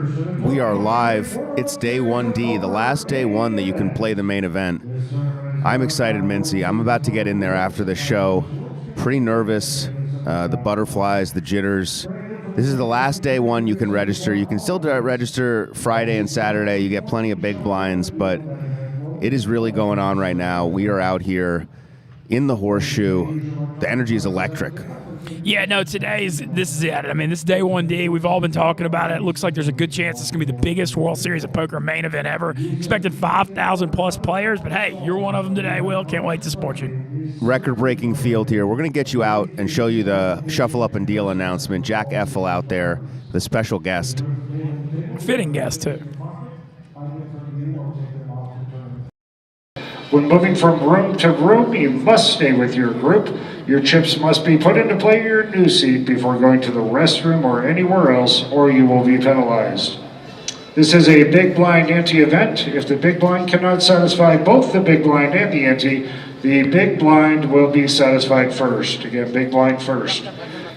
We are live. It's day 1D, the last day one that you can play the main event. I'm excited, Mintzy. I'm about to get in there after the show. Pretty nervous. The butterflies, the jitters. This is the last day one you can register. You can still register Friday and Saturday. You get plenty of big blinds, but it is really going on right now. We are out here in the Horseshoe. The energy is electric. Yeah, no, this is it. I mean, this is day 1D. We've all been talking about it. It looks like there's a good chance it's going to be the biggest World Series of Poker main event ever. Expected 5,000 plus players, but hey, you're one of them today, Will. Can't wait to support you. Record-breaking field here. We're going to get you out and show you the Shuffle Up and Deal announcement. Jack Effel out there, the special guest. Fitting guest, too. When moving from room to room, you must stay with your group. Your chips must be put into play in your new seat before going to the restroom or anywhere else, or you will be penalized. This is a big blind ante event. If the big blind cannot satisfy both the big blind and the ante, the big blind will be satisfied first. Again, big blind first.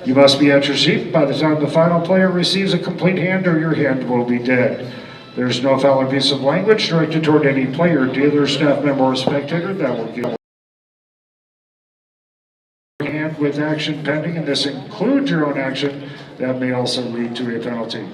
You must be at your seat by the time the final player receives a complete hand, or your hand will be dead. There's no foul or piece of language directed toward any player, dealer, staff member, or spectator that will give a hand with action pending, and this includes your own action that may also lead to a penalty.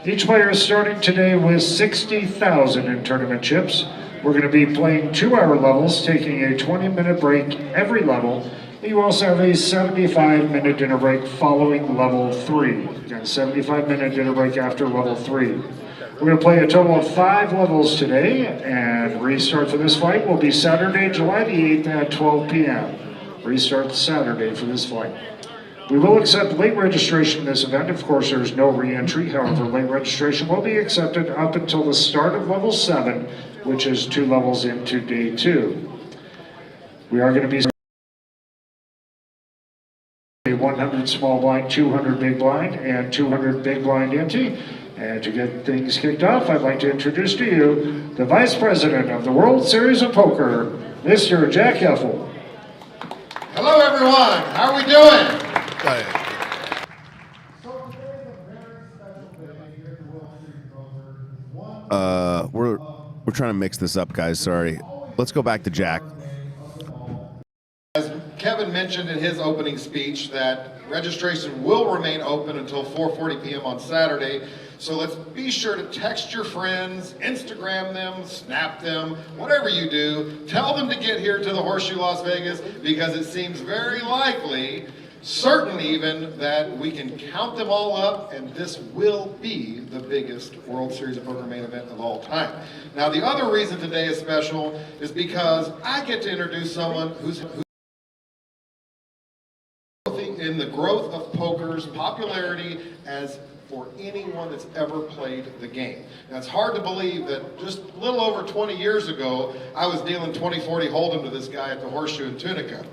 Each player is starting today with 60,000 in tournament chips. We're going to be playing 2-hour levels, taking a 20-minute break every level. You also have a 75-minute dinner break following level 3. Again, 75-minute dinner break after level 3. We're going to play a total of 5 levels today, and restart for this fight will be Saturday, July the 8th at 12 p.m. Restart Saturday for this fight. We will accept late registration in this event. Of course, there's no re-entry. However, late registration will be accepted up until the start of level 7, which is 2 levels into day 2. We are going to be a 100 small blind, 200 big blind, and 200 big blind ante. And to get things kicked off, I'd like to introduce to you the Vice President of the World Series of Poker, Mr. Jack Effel. Hello, everyone. How are we doing? We're trying to mix this up, guys. Sorry. Let's go back to Jack. As Kevin mentioned in his opening speech, that registration will remain open until 4:40 p.m. on Saturday. So let's be sure to text your friends, Instagram them, snap them, whatever you do. Tell them to get here to the Horseshoe Las Vegas, because it seems very likely, certain even, that we can count them all up, and this will be the biggest World Series of Poker main event of all time. Now, the other reason today is special is because I get to introduce someone who's in the growth of poker's popularity as for anyone that's ever played the game. Now, it's hard to believe that just a little over 20 years ago, I was dealing 20-40 hold'em to this guy at the Horseshoe in Tunica.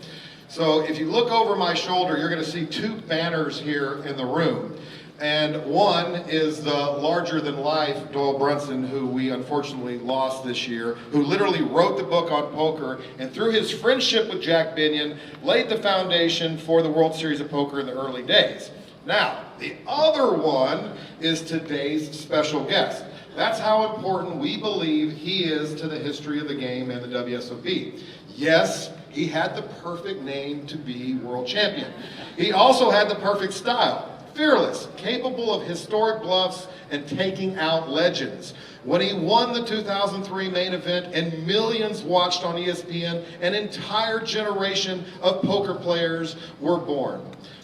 So if you look over my shoulder, you're going to see 2 banners here in the room. And one is the larger-than-life Doyle Brunson, who we unfortunately lost this year, who literally wrote the book on poker, and through his friendship with Jack Binion, laid the foundation for the World Series of Poker in the early days. Now, the other one is today's special guest. That's how important we believe he is to the history of the game and the WSOP. Yes, he had the perfect name to be world champion. He also had the perfect style. Fearless, capable of historic bluffs and taking out legends. When he won the 2003 main event and millions watched on ESPN, an entire generation of poker players were born.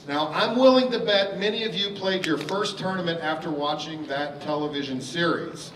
Now, I'm willing to bet many of you played your first tournament after watching that television series.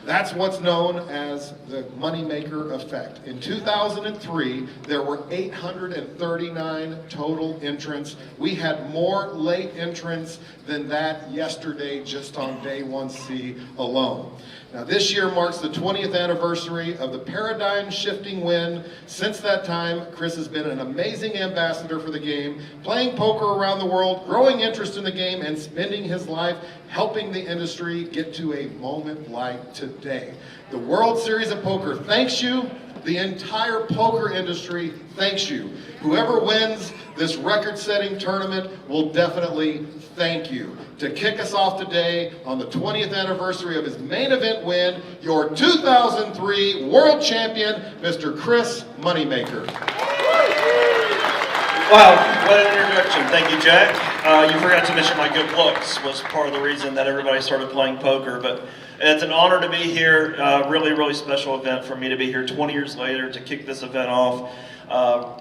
That's what's known as the moneymaker effect. In 2003, there were 839 total entrants. We had more late entrants than that yesterday just on day 1C alone. Now, this year marks the 20th anniversary of the paradigm-shifting win. Since that time, Chris has been an amazing ambassador for the game, playing poker around the world, growing interest in the game, and spending his life helping the industry get to a moment like today. The World Series of Poker thanks you, The entire poker industry thanks you. Whoever wins this record-setting tournament will definitely thank you. To kick us off today on the 20th anniversary of his main event win, your 2003 world champion, Mr. Chris Moneymaker. Wow, what an introduction. Thank you, Jack. You forgot to mention my good looks was part of the reason that everybody started playing poker, but it's an honor to be here. Really, really special event for me to be here 20 years later to kick this event off.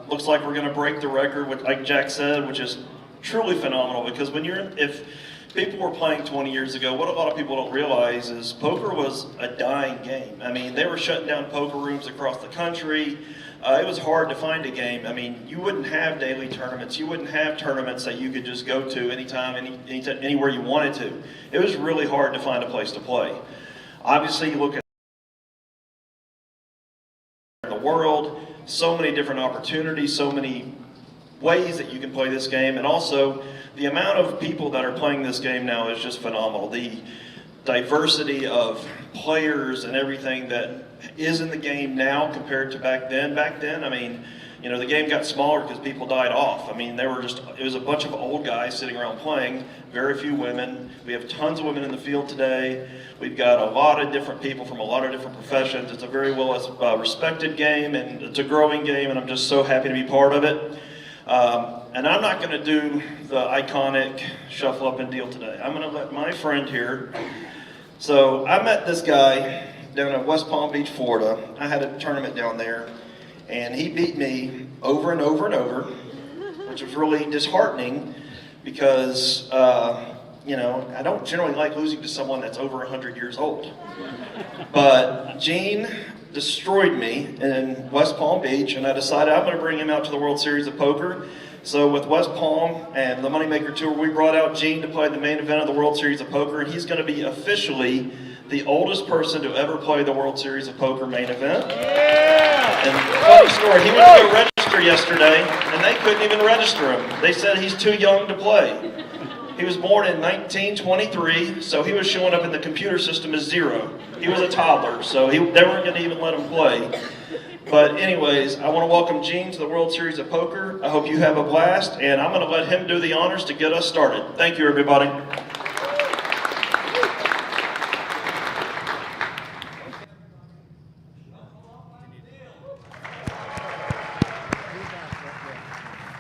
Looks like we're going to break the record, like Jack said, which is truly phenomenal, because if people were playing 20 years ago, what a lot of people don't realize is poker was a dying game. I mean, they were shutting down poker rooms across the country. It was hard to find a game. I mean, you wouldn't have daily tournaments. You wouldn't have tournaments that you could just go to anytime, anywhere you wanted to. It was really hard to find a place to play. Obviously, you look at the world, so many different opportunities, so many ways that you can play this game, and also the amount of people that are playing this game now is just phenomenal. The diversity of players and everything that is in the game now compared to back then. Back then, I mean, you know, the game got smaller because people died off. I mean, it was a bunch of old guys sitting around playing, very few women. We have tons of women in the field today. We've got a lot of different people from a lot of different professions. It's a very well respected game, and it's a growing game, and I'm just so happy to be part of it. And I'm not going to do the iconic shuffle up and deal today. I'm going to let my friend here. So I met this guy down at West Palm Beach, Florida. I had a tournament down there, and he beat me over and over and over, which was really disheartening because, you know, I don't generally like losing to someone that's over 100 years old. But Gene destroyed me in West Palm Beach, and I decided I'm going to bring him out to the World Series of Poker. So with West Palm and the Moneymaker Tour, we brought out Gene to play the main event of the World Series of Poker, and he's going to be officially the oldest person to ever play the World Series of Poker main event. Yeah! And funny story, he went to go register yesterday, and they couldn't even register him. They said he's too young to play. He was born in 1923, so he was showing up in the computer system as 0. He was a toddler, so they weren't going to even let him play. But anyways, I want to welcome Gene to the World Series of Poker. I hope you have a blast, and I'm going to let him do the honors to get us started. Thank you, everybody.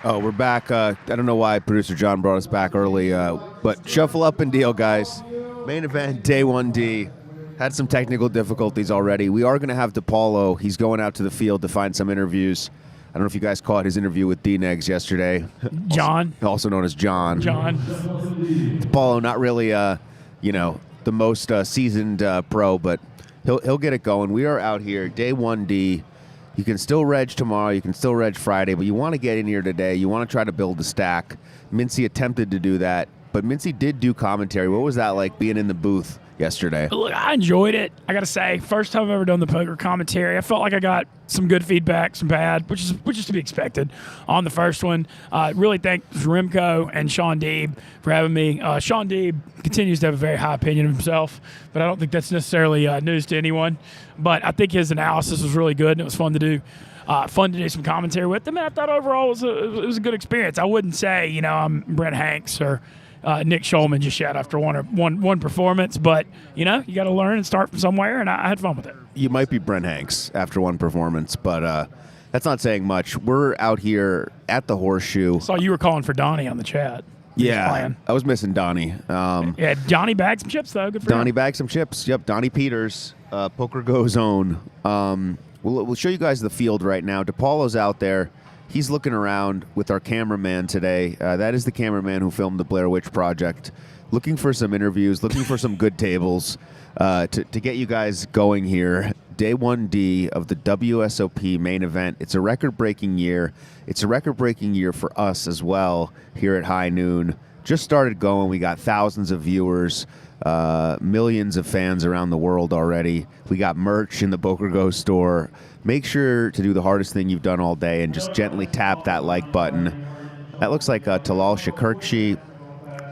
Oh, we're back. I don't know why producer John brought us back early, but shuffle up and deal, guys. Main event, day 1D. Had some technical difficulties already. We are going to have Depaulo. He's going out to the field to find some interviews. I don't know if you guys caught his interview with D-Negs yesterday. John. Also known as John. Depaulo, not really, you know, the most seasoned pro, but he'll get it going. We are out here, day 1D. You can still reg tomorrow, you can still reg Friday, but you want to get in here today. You want to try to build a stack. Mintzy attempted to do that, but Mintzy did do commentary. What was that like being in the booth yesterday? Look, I enjoyed it. I got to say, first time I've ever done the poker commentary. I felt like I got some good feedback, some bad, which is to be expected on the first one. Really thank Remco and Sean Deeb for having me. Sean Deeb continues to have a very high opinion of himself, but I don't think that's necessarily news to anyone. But I think his analysis was really good, and it was fun to do. Some commentary with him, and I thought overall it was a good experience. I wouldn't say, you know, I'm Brent Hanks or Nick Schulman just yet after one performance, but you know, you got to learn and start from somewhere, and I had fun with it. You might be Brent Hanks after one performance, but that's not saying much. We're out here at the Horseshoe. Saw you were calling for Donnie on the chat. Yeah, I was missing Donnie. Yeah, Donnie bagged some chips though. Good for Donnie him. bagged some chips. Yep, Donnie Peters, PokerGo's own. We'll show you guys the field right now. Depaulo's out there. He's looking around with our cameraman today. That is the cameraman who filmed the Blair Witch Project. Looking for some interviews, looking for some good tables to get you guys going here. Day 1D of the WSOP main event. It's a record-breaking year. It's a record-breaking year for us as well here at High Noon. Just started going. We got thousands of viewers, millions of fans around the world already. We got merch in the PokerGo store. Make sure to do the hardest thing you've done all day and just gently tap that like button. That looks like Talal Shakurchi.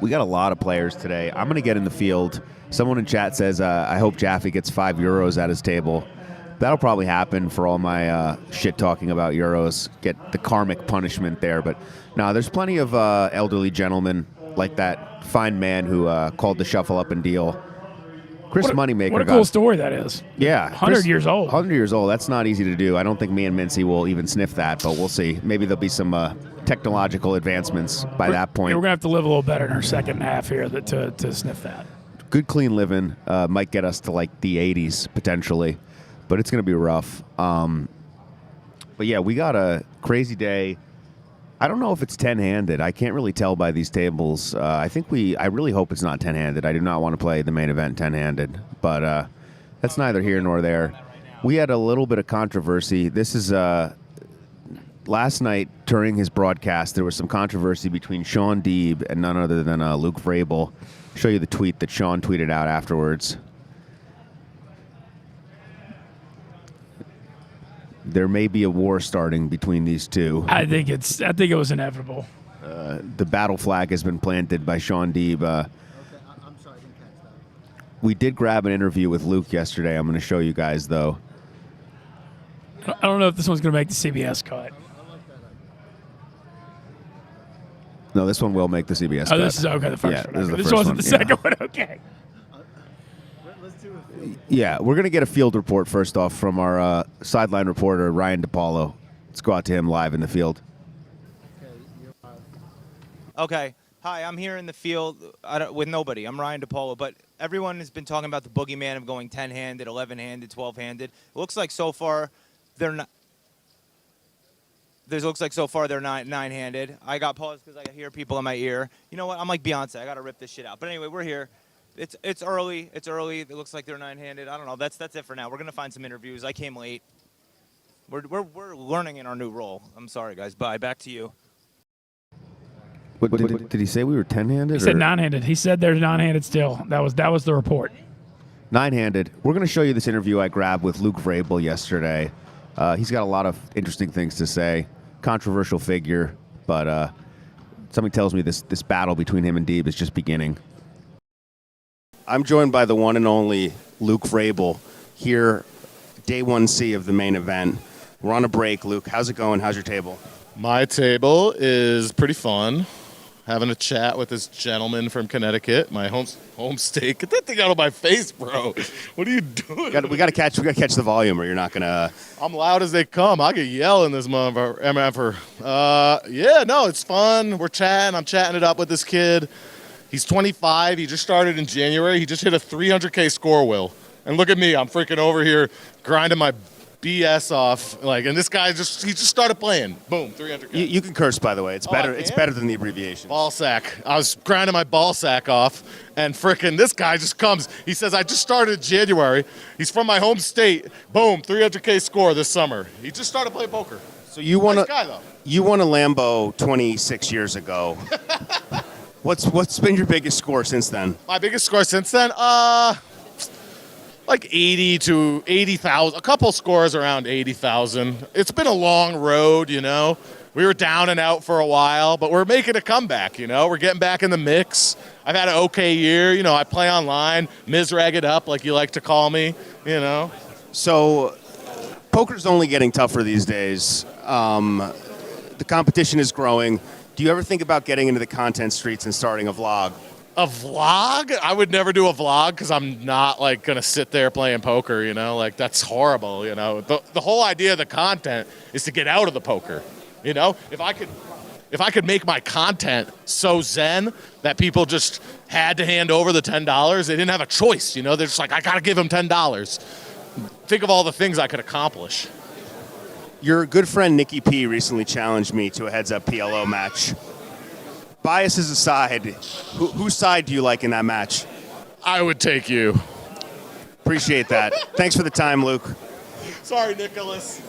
We got a lot of players today. I'm going to get in the field. Someone in chat says, I hope Jaffe gets €5 at his table. That'll probably happen for all my shit talking about Euros. Get the karmic punishment there. But no, there's plenty of elderly gentlemen like that fine man who called the shuffle up and deal. Chris Moneymaker. What a cool story that is. Yeah. 100 years old. 100 years old. That's not easy to do. I don't think me and Mintzy will even sniff that, but we'll see. Maybe there'll be some technological advancements by that point. We're going to have to live a little better in our second half here to sniff that. Good, clean living might get us to like the 80s potentially, but it's going to be rough. But yeah, we got a crazy day. I don't know if it's 10-handed. I can't really tell by these tables. I really hope it's not 10-handed. I do not want to play the main event 10-handed, but that's neither here nor there. We had a little bit of controversy. This is last night during his broadcast. There was some controversy between Sean Deeb and none other than Luke Vrabel. I'll show you the tweet that Sean tweeted out afterwards. There may be a war starting between these two. I think it was inevitable. The battle flag has been planted by Sean Deeb. I'm sorry, I didn't catch that. We did grab an interview with Luke yesterday. I'm going to show you guys, though. I don't know if this one's going to make the CBS cut. No, this one will make the CBS cut. Oh, this is okay. The first Yeah, one. this is the This first wasn't one, the yeah. second one. Okay. Let's do it. Yeah, we're going to get a field report first off from our sideline reporter, Ryan Depaulo. Let's go out to him live in the field. Okay. Hi, I'm here in the field with nobody. I'm Ryan Depaulo, but everyone has been talking about the boogeyman of going 10-handed, 11-handed, 12-handed. It looks like so far they're not. Looks like so far they're 9-handed. I got paused because I hear people in my ear. You know what? I'm like Beyonce. I got to rip this shit out. But anyway, we're here. It's early. It's early. It looks like they're 9-handed. I don't know. That's it for now. We're gonna find some interviews. I came late. We're learning in our new role. I'm sorry, guys. Bye. Back to you. What, did he say we were 10-handed? He said 9-handed. He said they're 9-handed still. That was the report. 9-handed. We're going to show you this interview I grabbed with Luke Vrabel yesterday. He's got a lot of interesting things to say. Controversial figure, but something tells me this battle between him and Deeb is just beginning. I'm joined by the one and only Luke Vrabel here, day 1C of the main event. We're on a break, Luke. How's it going? How's your table? My table is pretty fun. Having a chat with this gentleman from Connecticut, my home state. Get that thing out of my face, bro. What are you doing? We got to catch the volume, or you're not gonna. I'm loud as they come. I could yell in this motherfucker. Yeah, no, it's fun. We're chatting. I'm chatting it up with this kid. He's 25. He just started in January. He just hit a 300K score, Will. And look at me. I'm freaking over here grinding my BS off. And this guy just started playing. Boom, 300K. You can curse, by the way. It's better. It's better than the abbreviation. Ball sack. I was grinding my ball sack off, and frickin' this guy just comes. He says, I just started in January. He's from my home state. Boom, 300K score this summer. He just started playing poker. So you won nice guy, though. You won a Lambo 26 years ago. What's been your biggest score since then? My biggest score since then? Like 80 to 80,000. A couple scores around 80,000. It's been a long road, you know. We were down and out for a while, but we're making a comeback, you know. We're getting back in the mix. I've had an okay year. You know, I play online, Mizrag it up, like you like to call me, you know. So poker's only getting tougher these days. The competition is growing. Do you ever think about getting into the content streets and starting a vlog? A vlog? I would never do a vlog because I'm not going to sit there playing poker, you know, that's horrible, you know. The whole idea of the content is to get out of the poker, you know. If I could make my content so zen that people just had to hand over the $10, they didn't have a choice, you know. They're just like, I got to give them $10. Think of all the things I could accomplish. Your good friend Nikki P recently challenged me to a heads-up PLO match. Biases aside, whose side do you like in that match? I would take you. Appreciate that. Thanks for the time, Luke. Sorry, Nicholas.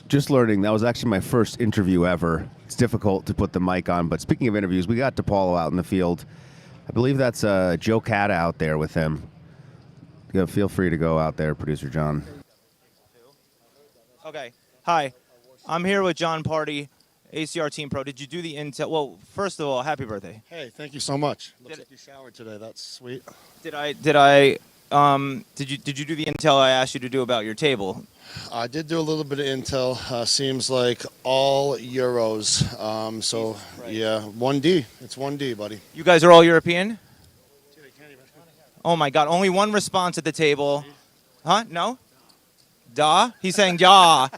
Just learning, that was actually my first interview ever. It's difficult to put the mic on, but speaking of interviews, we got Depaulo out in the field. I believe that's Joe Cata out there with him. Yeah, feel free to go out there, Producer John. Okay. Hi. I'm here with John Party, ACR Team Pro. Did you do the intel? Well, first of all, happy birthday. Hey, thank you so much. Looks like you showered today. That's sweet. Did I Did you do the intel I asked you to do about your table? I did do a little bit of intel. Seems like all euros. So yeah, 1D. It's 1D, buddy. You guys are all European? Oh my God! Only one response at the table. Huh? No? Da? He's saying ja.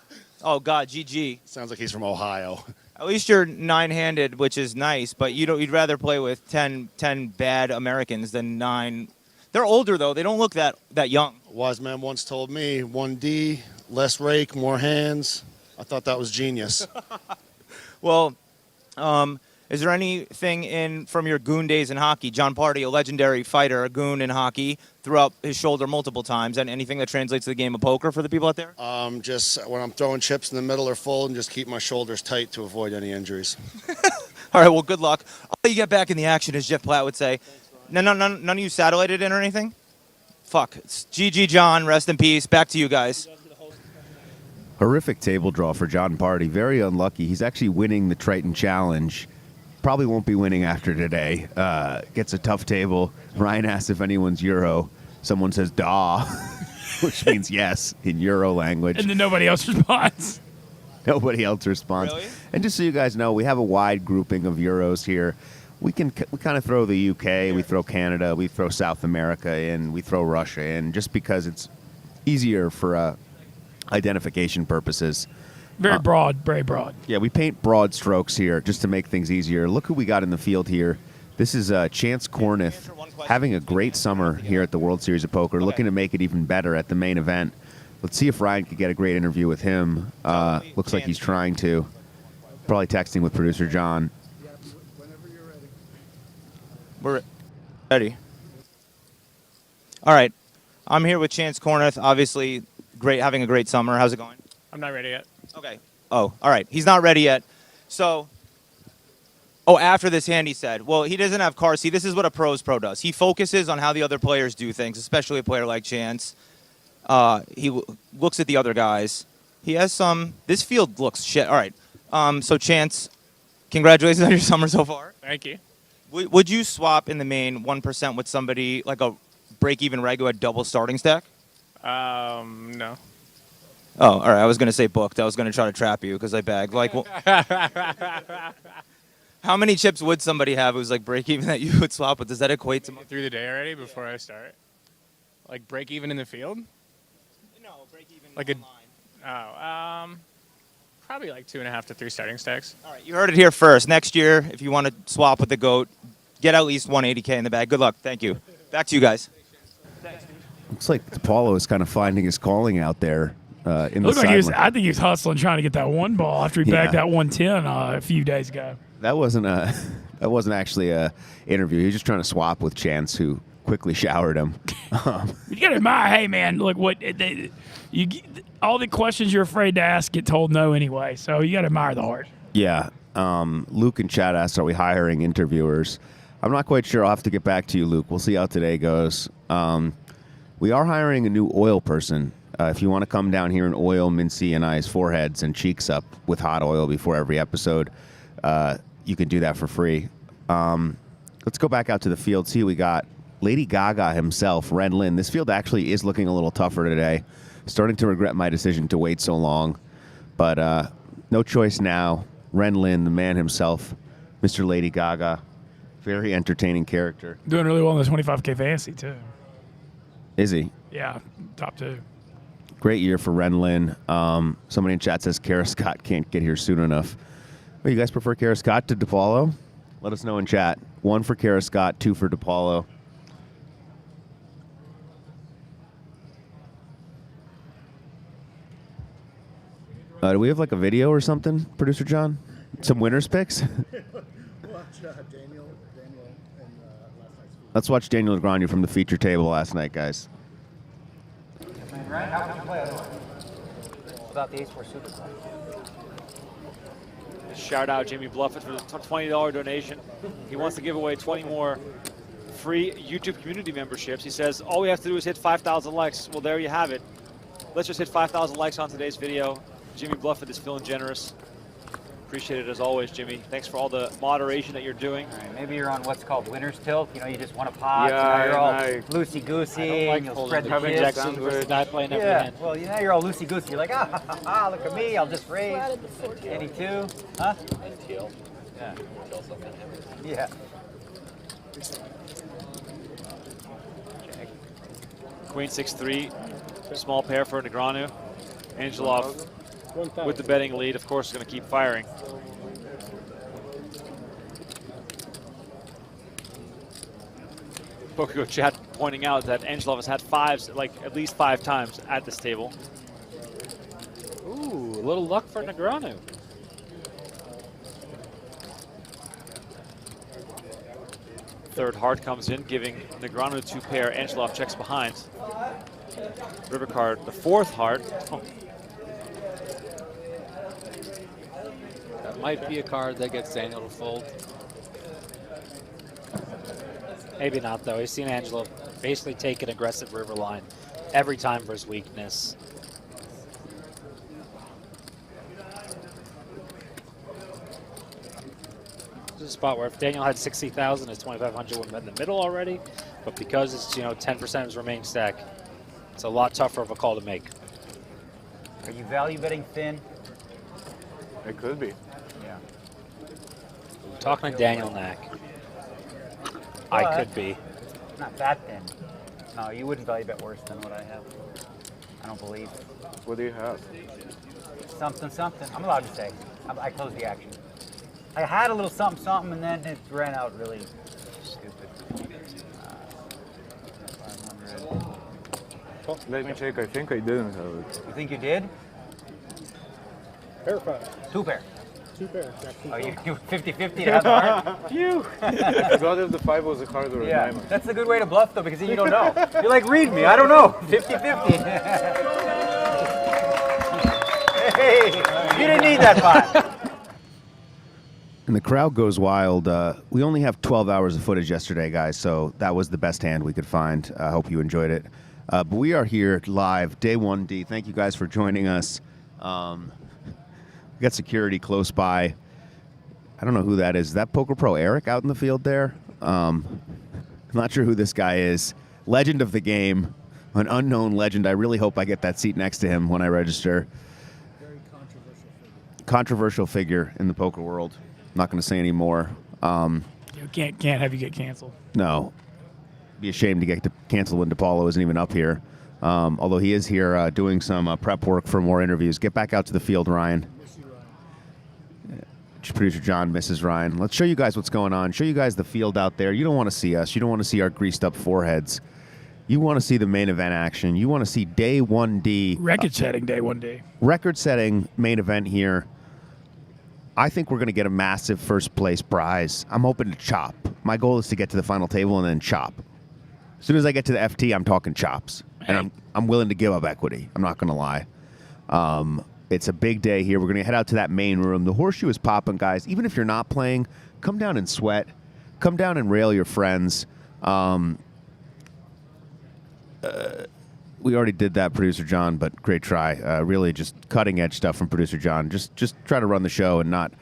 Oh God, GG. Sounds like he's from Ohio. At least you're 9-handed, which is nice. But you'd rather play with 10 bad Americans than 9. They're older though. They don't look that young. Wise man once told me 1D, less rake, more hands. I thought that was genius. Well, is there anything from your goon days in hockey? John Party, a legendary fighter, a goon in hockey, threw up his shoulder multiple times. And anything that translates to the game of poker for the people out there? Just when I'm throwing chips in the middle or full, and just keep my shoulders tight to avoid any injuries. All right, well, good luck. I'll let you get back in the action, as Jeff Platt would say. None of you satellited in or anything? Fuck. It's GG, John. Rest in peace. Back to you guys. Horrific table draw for John Party. Very unlucky. He's actually winning the Triton Challenge. Probably won't be winning after today. Gets a tough table. Ryan asks if anyone's Euro. Someone says da, which means yes in Euro language. And then nobody else responds. Nobody else responds. Really? And just so you guys know, we have a wide grouping of Euros here. We kind of throw the UK, we throw Canada, we throw South America in, we throw Russia in, just because it's easier for identification purposes. Very broad, very broad. Yeah, we paint broad strokes here just to make things easier. Look who we got in the field here. This is Chance Corneth having a great summer here at the World Series of Poker, looking to make it even better at the main event. Let's see if Ryan could get a great interview with him. Looks like he's trying to. Probably texting with producer John. We're ready. All right. I'm here with Chance Corneth. Obviously, having a great summer. How's it going? I'm not ready yet. Okay. Oh, all right. He's not ready yet. So, after this hand, he said, well, he doesn't have cards. See, this is what a pro's pro does. He focuses on how the other players do things, especially a player like Chance. He looks at the other guys. He has some. This field looks shit. All right. So, Chance, congratulations on your summer so far. Thank you. Would you swap in the main 1% with somebody like a break-even reg who had double starting stack? No. Oh, all right. I was going to say booked. I was going to try to trap you because I bagged. Like, how many chips would somebody have who's like break-even that you would swap with? Does that equate to... Through the day already before I start? Like break even in the field? No, break-even like online. Probably like 2.5 to 3 starting stacks. All right, you heard it here first. Next year, if you want to swap with the GOAT, get at least 180K in the bag. Good luck. Thank you. Back to you guys. Looks like Depaulo is kind of finding his calling out there in the Looked like sideline. I think he was hustling trying to get that one ball after he bagged that 110 a few days ago. That wasn't actually a interview. He was just trying to swap with Chance, who quickly showered him. You got to admire, hey, man, look, all the questions you're afraid to ask get told no anyway. So you got to admire the heart. Yeah. Luke in chat asked, are we hiring interviewers? I'm not quite sure. I'll have to get back to you, Luke. We'll see how today goes. We are hiring a new oil person. If you want to come down here and oil Mintzy and I's foreheads and cheeks up with hot oil before every episode, you can do that for free. Let's go back out to the field, see who we got. Lady Gaga himself, Ren Lin. This field actually is looking a little tougher today. Starting to regret my decision to wait so long. But no choice now. Ren Lin, the man himself, Mr. Lady Gaga. Very entertaining character. Doing really well in the 25K fantasy, too. Is he? Yeah, top 2. Great year for Ren Lin. Somebody in chat says Kara Scott can't get here soon enough. Well, you guys prefer Kara Scott to Depaulo? Let us know in chat. 1 for Kara Scott, 2 for Depaulo. Do we have like a video or something, Producer John? Some winners picks? Let's watch Daniel Negreanu from the feature table last night, guys. Right? How would you play otherwise? Without the ace-4 suited. Shout out Jimmy Bluffett for the $20 donation. He wants to give away 20 more free YouTube community memberships. He says, all we have to do is hit 5,000 likes. Well, there you have it. Let's just hit 5,000 likes on today's video. Jimmy Bluffett is feeling generous. Appreciate it as always, Jimmy. Thanks for all the moderation that you're doing. All right, maybe you're on what's called winner's tilt. You know, you just want to pot. Yeah, so now you're all and loosey-goosey. I don't like and you'll spread the having chips. Jackson versus not playing every Yeah, hand. well, now you're all loosey-goosey. You're like, look at me. I'll just raise. Any two. Huh? Yeah. Yeah. Queen 6-3, small pair for Negreanu. Angelov with the betting lead, of course, is going to keep firing. PokerGo chat pointing out that Angelov has had fives, like at least 5 times at this table. Ooh, a little luck for Negreanu. Third heart comes in, giving Negreanu 2 pair. Angelov checks behind. River card, the 4th heart. Oh. That might be a card that gets Daniel to fold. Maybe not, though. He's seen Angelo basically take an aggressive river line every time for his weakness. This is a spot where if Daniel had 60,000, his 2,500 would have been in the middle already. But because it's 10% of his remaining stack, it's a lot tougher of a call to make. Are you value betting thin? It could be. Yeah. I'm talking to Daniel Knack. I could be. Not that thin. No, you wouldn't value bet worse than what I have. I don't believe. What do you have? Something. I'm allowed to say. I closed the action. I had a little something, and then it ran out really stupid. 500. Oh, let me check. I think I didn't have it. You think you did? Pair 5. 2 pair. 2 pair. Oh, you 50-50 to have the heart? Phew! I forgot if the 5 was a card or a Yeah, diamond. that's a good way to bluff, though, because then you don't know. You're like, read me. I don't know. 50-50. Hey, you didn't need that pot. And the crowd goes wild. We only have 12 hours of footage yesterday, guys, so that was the best hand we could find. I hope you enjoyed it. But we are here live, day 1D. Thank you guys for joining us. We got security close by. I don't know who that is. Is that Poker Pro Eric out in the field there? I'm not sure who this guy is. Legend of the game, an unknown legend. I really hope I get that seat next to him when I register. Very controversial figure. Controversial figure in the poker world. I'm not going to say any more. You can't have you get canceled. No. Be ashamed to get canceled when Depaulo isn't even up here. Although he is here doing some prep work for more interviews. Get back out to the field, Ryan. Miss you, Ryan. Producer John misses Ryan. Let's show you guys what's going on. Show you guys the field out there. You don't want to see us. You don't want to see our greased up foreheads. You want to see the main event action. You want to see day 1D. Record-setting day 1D. Record-setting main event here. I think we're going to get a massive first place prize. I'm hoping to chop. My goal is to get to the final table and then chop. As soon as I get to the FT, I'm talking chops. And I'm willing to give up equity. I'm not going to lie. It's a big day here. We're going to head out to that main room. The Horseshoe is popping, guys. Even if you're not playing, come down and sweat. Come down and rail your friends. We already did that, Producer John, but great try. Really just cutting-edge stuff from Producer John. Just try to run the show and not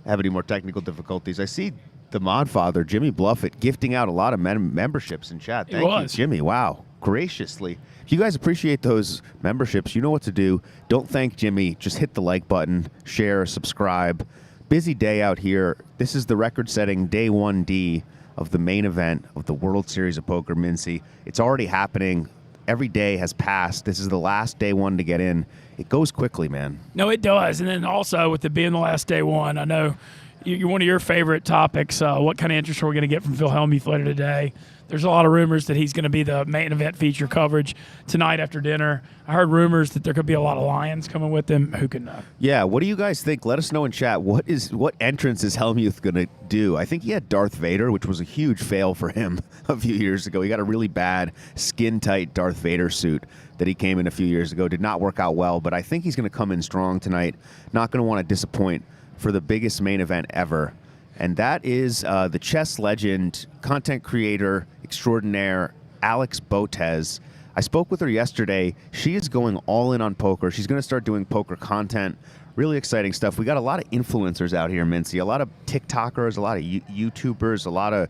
have any more technical difficulties. I see the mod father, Jimmy Bluffett, gifting out a lot of memberships in chat. Thank you, Jimmy. Wow. Graciously. If you guys appreciate those memberships, you know what to do. Don't thank Jimmy. Just hit the like button, share, subscribe. Busy day out here. This is the record-setting day 1D of the main event of the World Series of Poker, Mintzy. It's already happening. Every day has passed. This is the last day 1 to get in. It goes quickly, man. No, it does. And then also with it being the last day 1, I know you're one of your favorite topics. What kind of interest are we going to get from Phil Hellmuth later today? There's a lot of rumors that he's going to be the main event feature coverage tonight after dinner. I heard rumors that there could be a lot of Lions coming with him. Who can know? Yeah, what do you guys think? Let us know in chat. What entrance is Hellmuth going to do? I think he had Darth Vader, which was a huge fail for him a few years ago. He got a really bad skin-tight Darth Vader suit that he came in a few years ago. Did not work out well, but I think he's going to come in strong tonight. Not going to want to disappoint for the biggest main event ever. And that is the chess legend, content creator extraordinaire, Alex Botez. I spoke with her yesterday. She is going all in on poker. She's going to start doing poker content. Really exciting stuff. We got a lot of influencers out here, Mintzy. A lot of TikTokers, a lot of YouTubers, a lot of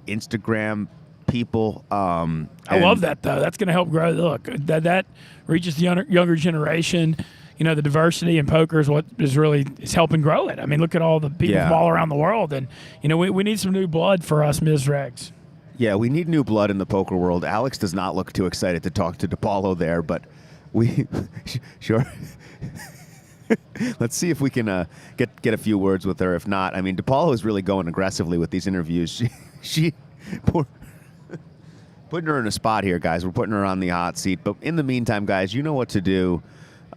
Instagram people. I love that, though. That's going to help grow. Look, that reaches the younger generation. You know, the diversity in poker is what is helping grow it. I mean, look at all the people from all around the world. And, you know, we need some new blood for us Ms. Regs. Yeah, we need new blood in the poker world. Alex does not look too excited to talk to Depaulo there, but we sure. Let's see if we can get a few words with her. If not, I mean, Depaulo is really going aggressively with these interviews. She putting her in a spot here, guys. We're putting her on the hot seat. But in the meantime, guys, you know what to do.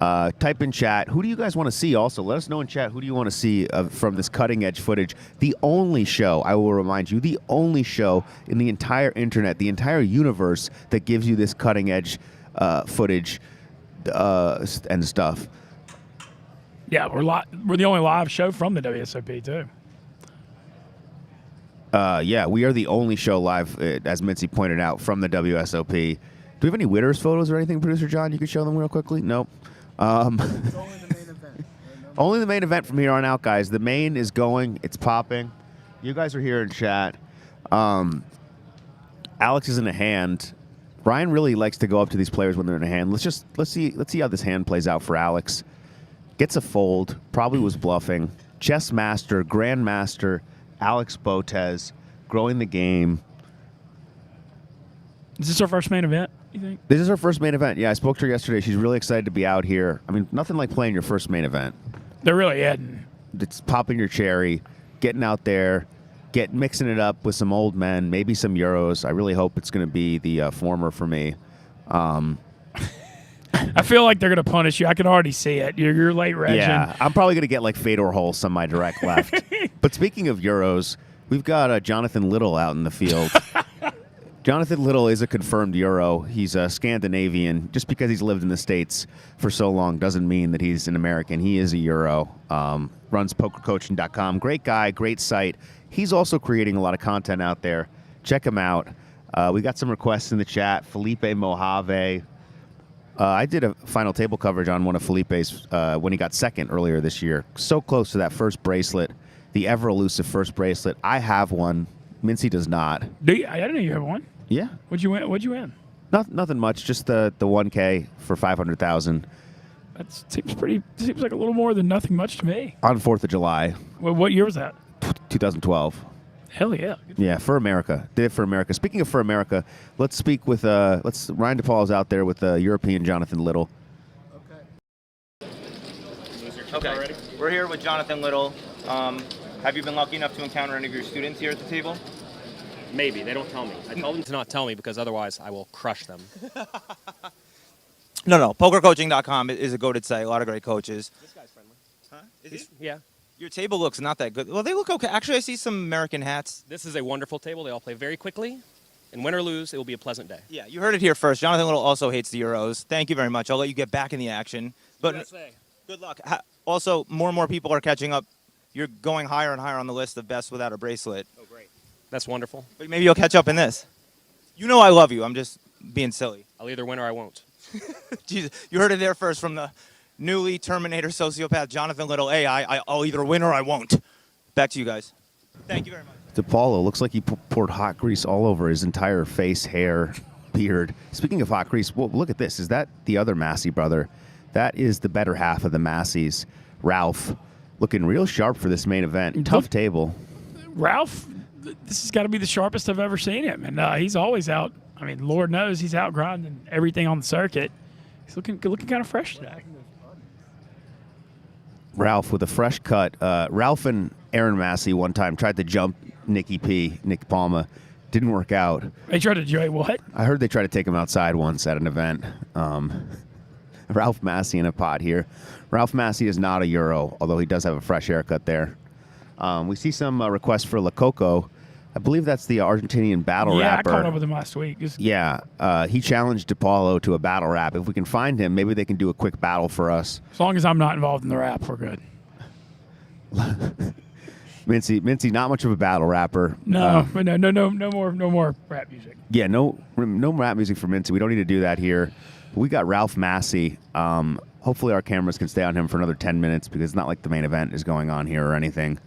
Type in chat. Who do you guys want to see? Also, let us know in chat. Who do you want to see from this cutting edge footage? The only show, I will remind you, the only show in the entire internet, the entire universe that gives you this cutting edge footage and stuff. Yeah, we're the only live show from the WSOP too. Yeah, we are the only show live, as Mintzy pointed out, from the WSOP. Do we have any winners photos or anything, Producer John? You could show them real quickly? Nope. It's only the main event. Only the main event from here on out, guys. The main is going. It's popping. You guys are here in chat. Alex is in a hand. Ryan really likes to go up to these players when they're in a hand. Let's see how this hand plays out for Alex. Gets a fold. Probably was bluffing. Chess master, grandmaster, Alex Botez, growing the game. Is this our first main event, you think? This is her first main event. Yeah, I spoke to her yesterday. She's really excited to be out here. I mean, nothing like playing your first main event. They're really heading. It's popping your cherry, getting out there, mixing it up with some old men, maybe some Euros. I really hope it's going to be the former for me. I feel like they're going to punish you. I can already see it. You're late, Reg. Yeah, I'm probably going to get like Fedor Hole semi-direct left. But speaking of Euros, we've got Jonathan Little out in the field. Jonathan Little is a confirmed Euro. He's a Scandinavian. Just because he's lived in the States for so long doesn't mean that he's an American. He is a Euro. Runs PokerCoaching.com. Great guy, great site. He's also creating a lot of content out there. Check him out. We got some requests in the chat. Felipe Mojave. I did a final table coverage on one of Felipe's when he got second earlier this year. So close to that first bracelet, the ever-elusive first bracelet. I have one. Mintzy does not. I didn't know you have one. Yeah. What'd you win? Nothing much. Just the 1K for 500,000. That seems like a little more than nothing much to me. On 4th of July. Well, what year was that? 2012. Hell yeah. Yeah, for America. Did it for America. Speaking of for America, let's speak with Ryan Depaulo's out there with European Jonathan Little. Okay. We're here with Jonathan Little. Have you been lucky enough to encounter any of your students here at the table? Maybe. They don't tell me. I told them to not tell me because otherwise I will crush them. No. PokerCoaching.com is a goated site. A lot of great coaches. This guy's friendly. Huh? Is he? Yeah. Your table looks not that good. Well, they look okay. Actually, I see some American hats. This is a wonderful table. They all play very quickly. And win or lose, it will be a pleasant day. Yeah, you heard it here first. Jonathan Little also hates the Euros. Thank you very much. I'll let you get back in the action. But USA. Good luck. Also, more and more people are catching up. You're going higher and higher on the list of best without a bracelet. Oh, great. That's wonderful. But maybe you'll catch up in this. You know I love you. I'm just being silly. I'll either win or I won't. Jesus, you heard it there first from the newly Terminator sociopath, Jonathan Little. Hey, I'll either win or I won't. Back to you guys. Thank you very much. Depaulo looks like he poured hot grease all over his entire face, hair, beard. Speaking of hot grease, well, look at this. Is that the other Massey brother? That is the better half of the Masseys. Ralph, looking real sharp for this main event. Tough table. Ralph, this has got to be the sharpest I've ever seen him. And he's always out. I mean, Lord knows he's out grinding everything on the circuit. He's looking kind of fresh today. Ralph with a fresh cut. Ralph and Aaron Massey one time tried to jump Nick Palma. Didn't work out. They tried to join what? I heard they tried to take him outside once at an event. Ralph Massey in a pot here. Ralph Massey is not a Euro, although he does have a fresh haircut there. We see some requests for La Coco. I believe that's the Argentinian battle rapper. Yeah, I caught up with him last week. Yeah, he challenged Depaulo to a battle rap. If we can find him, maybe they can do a quick battle for us. As long as I'm not involved in the rap, we're good. Mintzy, not much of a battle rapper. No more rap music. Yeah, no rap music for Mintzy. We don't need to do that here. We got Ralph Massey. Hopefully our cameras can stay on him for another 10 minutes because it's not like the main event is going on here or anything.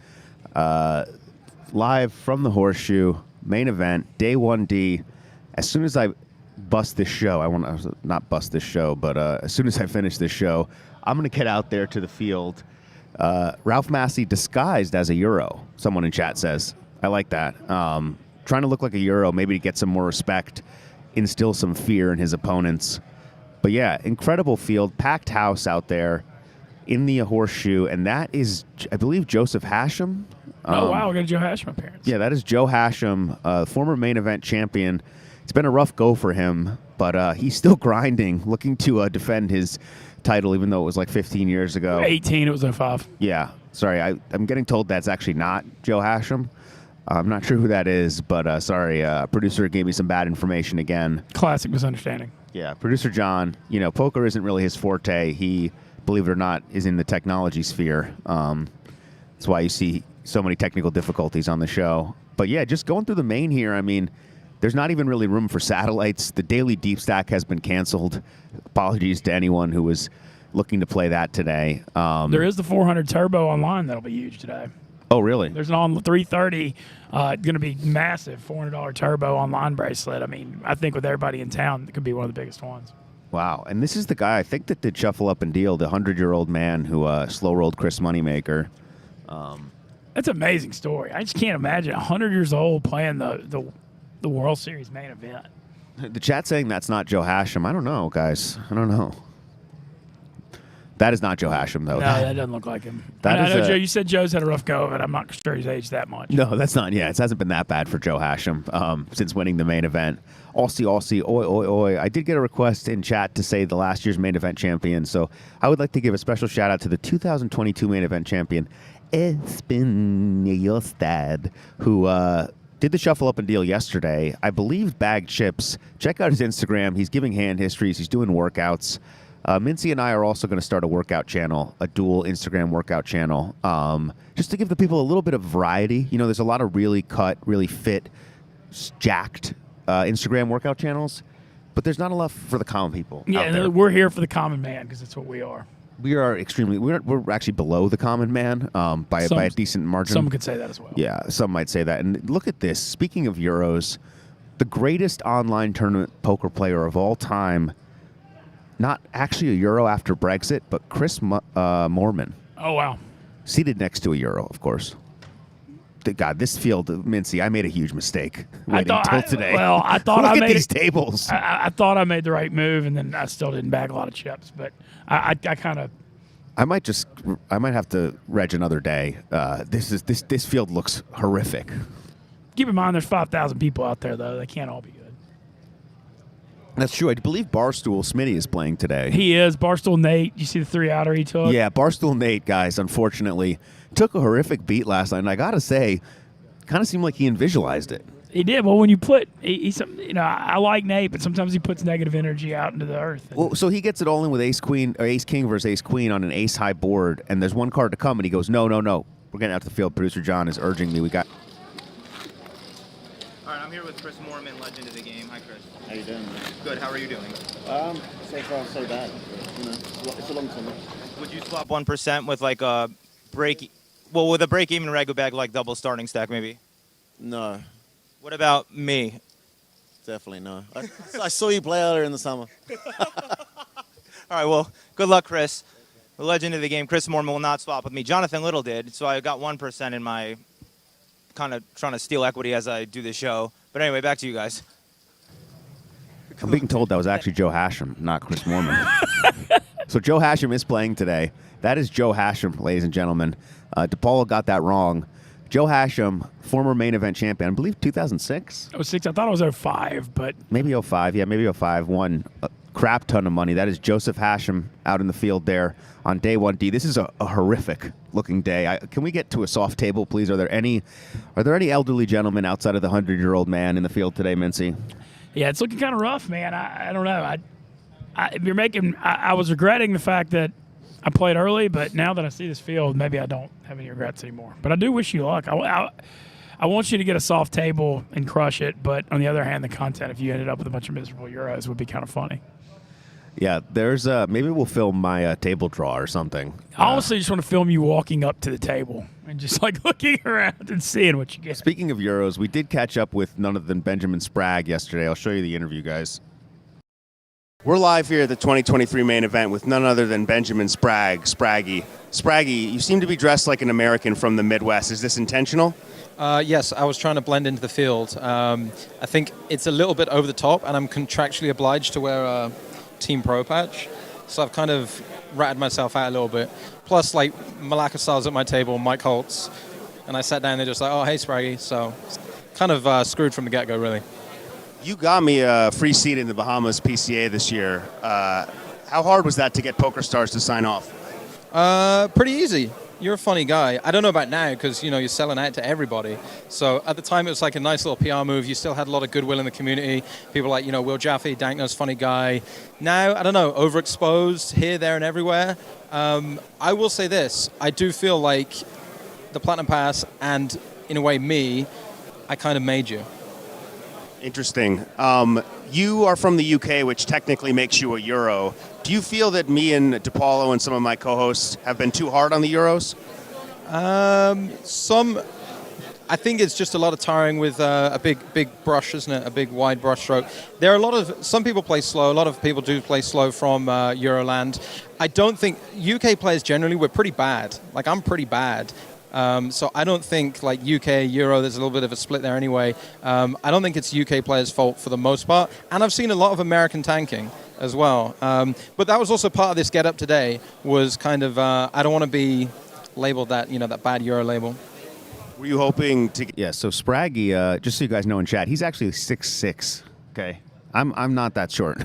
Live from the Horseshoe, main event, day 1D. As soon as I bust this show, not bust this show, but as soon as I finish this show, I'm going to get out there to the field. Ralph Massey disguised as a Euro, someone in chat says. I like that. Trying to look like a Euro, maybe to get some more respect, instill some fear in his opponents. But yeah, incredible field, packed house out there in the Horseshoe, and that is, I believe, Joseph Hashem. Wow, we got a Joe Hashem appearance. Yeah, that is Joe Hashem, former main event champion. It's been a rough go for him, but he's still grinding, looking to defend his title, even though it was like 15 years ago. 18, it was 05. Yeah, sorry, I'm getting told that's actually not Joe Hashem. I'm not sure who that is, but sorry, producer gave me some bad information again. Classic misunderstanding. Yeah, producer John, poker isn't really his forte. He, believe it or not, is in the technology sphere. That's why you see so many technical difficulties on the show. But yeah, just going through the main here, I mean, there's not even really room for satellites. The daily deep stack has been canceled. Apologies to anyone who was looking to play that today. There is the 400 Turbo online that'll be huge today. Oh, really? There's an on 330, going to be massive $400 Turbo online bracelet. I mean, I think with everybody in town, it could be one of the biggest ones. Wow. And this is the guy, I think, that did Shuffle Up and Deal, the 100-year-old man who slow-rolled Chris Moneymaker. That's an amazing story. I just can't imagine 100 years old playing the World Series main event. The chat saying that's not Joe Hashem. I don't know, guys. I don't know. That is not Joe Hashem, though. No, that doesn't look like him. That I is know, Joe, you said Joe's had a rough go of it. I'm not sure he's aged that much. No, that's not. Yeah, it hasn't been that bad for Joe Hashem since winning the main event. Aussie, oi, oi, oi. I did get a request in chat to say the last year's main event champion, so I would like to give a special shout-out to the 2022 main event champion, Espen Yostad, who did the Shuffle Up and Deal yesterday. I believe bagged chips. Check out his Instagram. He's giving hand histories. He's doing workouts. Mintzy and I are also going to start a workout channel, a dual Instagram workout channel, just to give the people a little bit of variety. There's a lot of really cut, really fit, jacked Instagram workout channels, but there's not enough for the common people. Yeah, we're here for the common man because that's what we are. We are we're actually below the common man by a decent margin. Some could say that as well. Yeah, some might say that. And look at this. Speaking of Euros, the greatest online tournament poker player of all time, not actually a Euro after Brexit, but Chris Moorman. Oh, wow. Seated next to a Euro, of course. God, this field, Mintzy, I made a huge mistake waiting till today. I thought Look I at made these tables. I thought I made the right move, and then I still didn't bag a lot of chips. But I kind of. I might have to reg another day. This field looks horrific. Keep in mind, there's 5,000 people out there, though. They can't all be good. That's true. I believe Barstool Smitty is playing today. He is. Barstool Nate. You see the 3-outer he took? Yeah, Barstool Nate, guys, unfortunately, took a horrific beat last night. And I got to say, kind of seemed like he visualized it. He did. Well, when you put, I like Nate, but sometimes he puts negative energy out into the earth. Well, so he gets it all in with Ace Queen or Ace King versus Ace Queen on an Ace High board, and there's one card to come, and he goes, no. We're getting out to the field. Producer John is urging me. We got. All right, I'm here with Chris Moorman, legend of the game. Hi, Chris. How you doing? Good. How are you doing? So far, so bad. It's a long time. Would you swap 1% with like a with a break-even regu bag like double starting stack maybe? No. What about me? Definitely no. I saw you play earlier in the summer. All right, well, good luck, Chris. The legend of the game, Chris Moorman, will not swap with me. Jonathan Little did, so I got 1% in my kind of trying to steal equity as I do the show. But anyway, back to you guys. I'm being told that was actually Joe Hashem, not Chris Moorman. So Joe Hashem is playing today. That is Joe Hashem, ladies and gentlemen. Depaulo got that wrong. Joe Hashem, former main event champion, I believe 2006? 06, I thought it was 05, but... Maybe 05, yeah, maybe 05. Won a crap ton of money. That is Joseph Hashem out in the field there on day 1D. This is a horrific-looking day. Can we get to a soft table, please? Are there any elderly gentlemen outside of the 100-year-old man in the field today, Mintzy? Yeah, it's looking kind of rough, man. I don't know. I was regretting the fact that I played early, but now that I see this field, maybe I don't have any regrets anymore. But I do wish you luck. I want you to get a soft table and crush it, but on the other hand, the content, if you ended up with a bunch of miserable Euros, would be kind of funny. Yeah, there's maybe we'll film my table draw or something. I honestly just want to film you walking up to the table and just like looking around and seeing what you get. Speaking of Euros, we did catch up with none other than Benjamin Sprague yesterday. I'll show you the interview, guys. We're live here at the 2023 main event with none other than Benjamin Sprague. Spraggy, you seem to be dressed like an American from the Midwest. Is this intentional? Yes, I was trying to blend into the field. I think it's a little bit over the top, and I'm contractually obliged to wear a Team Pro patch. So I've kind of ratted myself out a little bit. Plus, like, Malaka Star's at my table, Mike Holtz, and I sat down and they're just like, oh, hey, Spraggy. So kind of screwed from the get-go, really. You got me a free seat in the Bahamas PCA this year. How hard was that to get PokerStars to sign off? Pretty easy. You're a funny guy. I don't know about now because, you're selling out to everybody. So at the time, it was like a nice little PR move. You still had a lot of goodwill in the community. People like, Will Jaffe, Dankner's funny guy. Now, I don't know, overexposed here, there, and everywhere. I will say this. I do feel like the Platinum Pass and, in a way, me, I kind of made you. Interesting. You are from the UK, which technically makes you a Euro. Do you feel that me and Depaulo and some of my co-hosts have been too hard on the Euros? I think it's just a lot of tiring with a big brush, isn't it? A big wide brush stroke. There are some people play slow. A lot of people do play slow from Euroland. I don't think UK players generally, we're pretty bad. Like, I'm pretty bad. So I don't think, like, UK, Euro, there's a little bit of a split there anyway. I don't think it's UK players' fault for the most part. And I've seen a lot of American tanking as well. But that was also part of this get-up today, was kind of, I don't want to be labeled that, that bad Euro label. Were you hoping to... Yeah, so Spraggy, just so you guys know in chat, he's actually 6'6", okay? I'm not that short.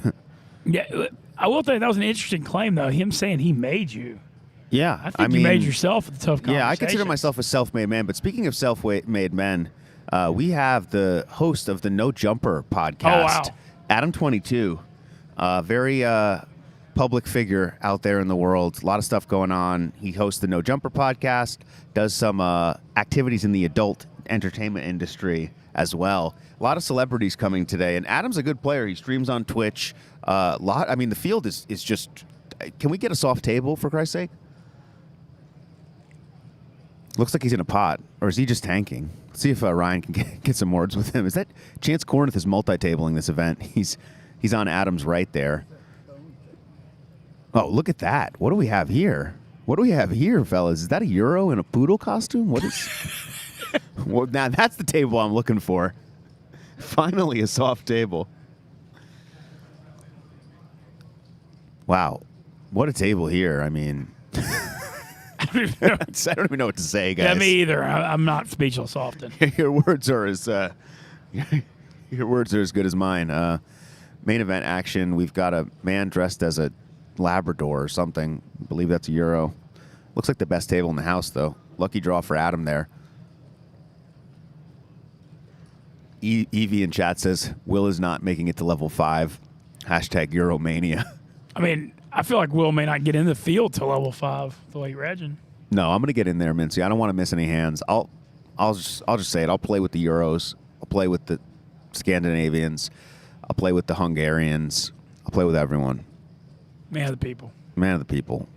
Yeah, I will think that was an interesting claim, though, him saying he made you. Yeah, I think you made yourself a tough conversation. Yeah, I consider myself a self-made man. But speaking of self-made men, we have the host of the No Jumper podcast, wow. Adam22, very public figure out there in the world. A lot of stuff going on. He hosts the No Jumper podcast, does some activities in the adult entertainment industry as well. A lot of celebrities coming today, and Adam's a good player. He streams on Twitch. The field is just. Can we get a soft table for Christ's sake? Looks like he's in a pot, or is he just tanking? Let's see if Ryan can get some words with him. Is that Chance Corneth is multi-tabling this event? He's on Adam's right there. Oh, look at that! What do we have here? What do we have here, fellas? Is that a Euro in a poodle costume? What is? Well, now that's the table I'm looking for. Finally, a soft table. Wow, what a table here! I mean. I don't even know what to say, guys. Yeah, me either. I'm not speechless often. Your words are as good as mine. Main event action. We've got a man dressed as a Labrador or something. I believe that's a Euro. Looks like the best table in the house, though. Lucky draw for Adam there. Evie in chat says Will is not making it to level 5. Hashtag Euromania. I mean, I feel like Will may not get in the field till level 5, the late Regin. No, I'm going to get in there, Mintzy. I don't want to miss any hands. I'll just say it. I'll play with the Euros. I'll play with the Scandinavians. I'll play with the Hungarians. I'll play with everyone. Man of the people. Man of the people.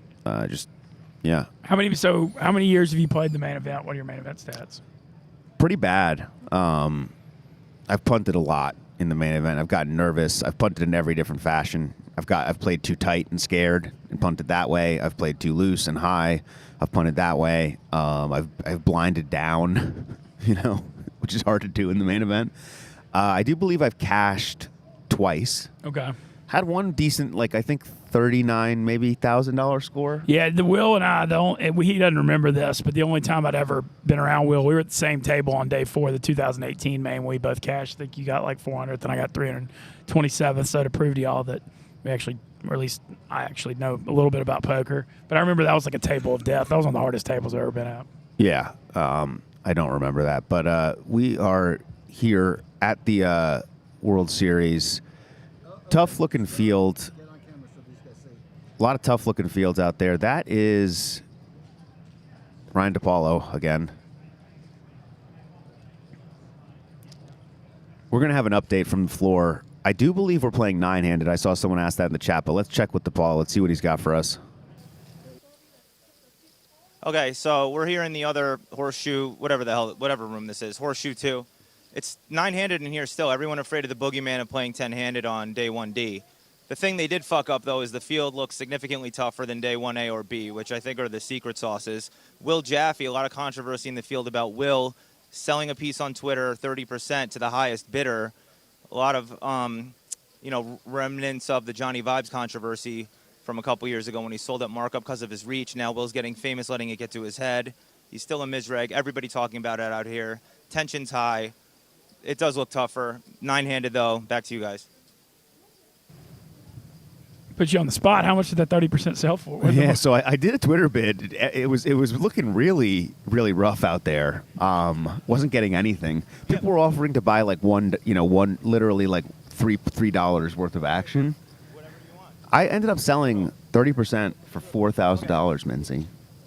Yeah. How many years have you played the main event? What are your main event stats? Pretty bad. I've punted a lot in the main event. I've gotten nervous. I've punted in every different fashion. I've played too tight and scared and punted that way. I've played too loose and high. I've punted that way. I've blinded down, which is hard to do in the main event. I do believe I've cashed twice. Okay. Had one decent, I think $39,000 maybe $1,000 score. Yeah, the Will and I he doesn't remember this, but the only time I'd ever been around Will, we were at the same table on day 4 of the 2018 main. We both cashed. I think you got 400th and I got 327th. So to prove to y'all that we actually, or at least I actually know a little bit about poker. But I remember that was like a table of death. That was one of the hardest tables I've ever been at. Yeah, I don't remember that, but we are here at the World Series. Tough looking field. A lot of tough-looking fields out there. That is Ryan Depaulo again. We're going to have an update from the floor. I do believe we're playing 9-handed. I saw someone ask that in the chat, but let's check with Depaulo. Let's see what he's got for us. Okay, so we're here in the other Horseshoe, whatever room this is, Horseshoe 2. It's 9-handed in here still. Everyone afraid of the boogeyman of playing 10-handed on day 1D. The thing they did fuck up, though, is the field looks significantly tougher than day 1A or B, which I think are the secret sauces. Will Jaffe, a lot of controversy in the field about Will selling a piece on Twitter 30% to the highest bidder. A lot of, remnants of the Johnny Vibes controversy from a couple years ago when he sold at markup because of his reach. Now Will's getting famous, letting it get to his head. He's still a misreg. Everybody talking about it out here. Tension's high. It does look tougher. 9-handed, though. Back to you guys. Put you on the spot. How much did that 30% sell for? Yeah, so I did a Twitter bid. It was looking really, really rough out there. Wasn't getting anything. People were offering to buy like one literally like $3 worth of action. I ended up selling 30% for $4,000, Mintzy.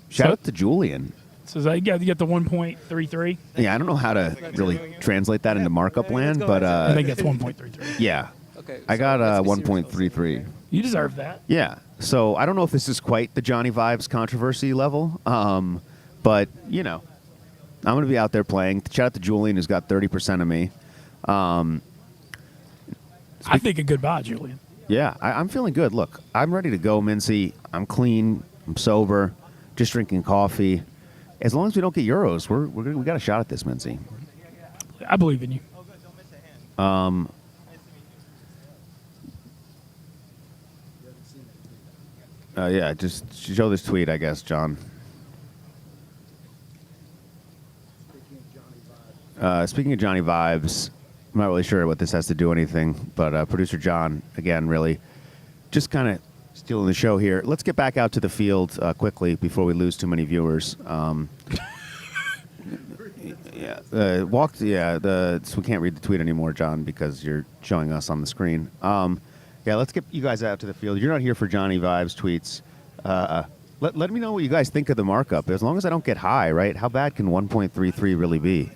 Shout out to Julian. So you get the 1.33. Yeah, I don't know how to really translate that into markup land, but I think that's 1.33. Yeah. Okay. I got 1.33. You deserve that. Yeah. So I don't know if this is quite the Johnny Vibes controversy level, but I'm going to be out there playing. Shout out to Julian, who's got 30% of me. I think a good buy, Julian. Yeah, I'm feeling good. Look, I'm ready to go, Mintzy. I'm clean. I'm sober. Just drinking coffee. As long as we don't get Euros, we got a shot at this, Mintzy. I believe in you. Yeah, just show this tweet, I guess, John. Speaking of Johnny Vibes, I'm not really sure what this has to do anything, but producer John, again, really just kind of stealing the show here. Let's get back out to the field quickly before we lose too many viewers. So we can't read the tweet anymore, John, because you're showing us on the screen. Let's get you guys out to the field. You're not here for Johnny Vibes tweets. Let me know what you guys think of the markup. As long as I don't get high, right? How bad can 1.33 really be?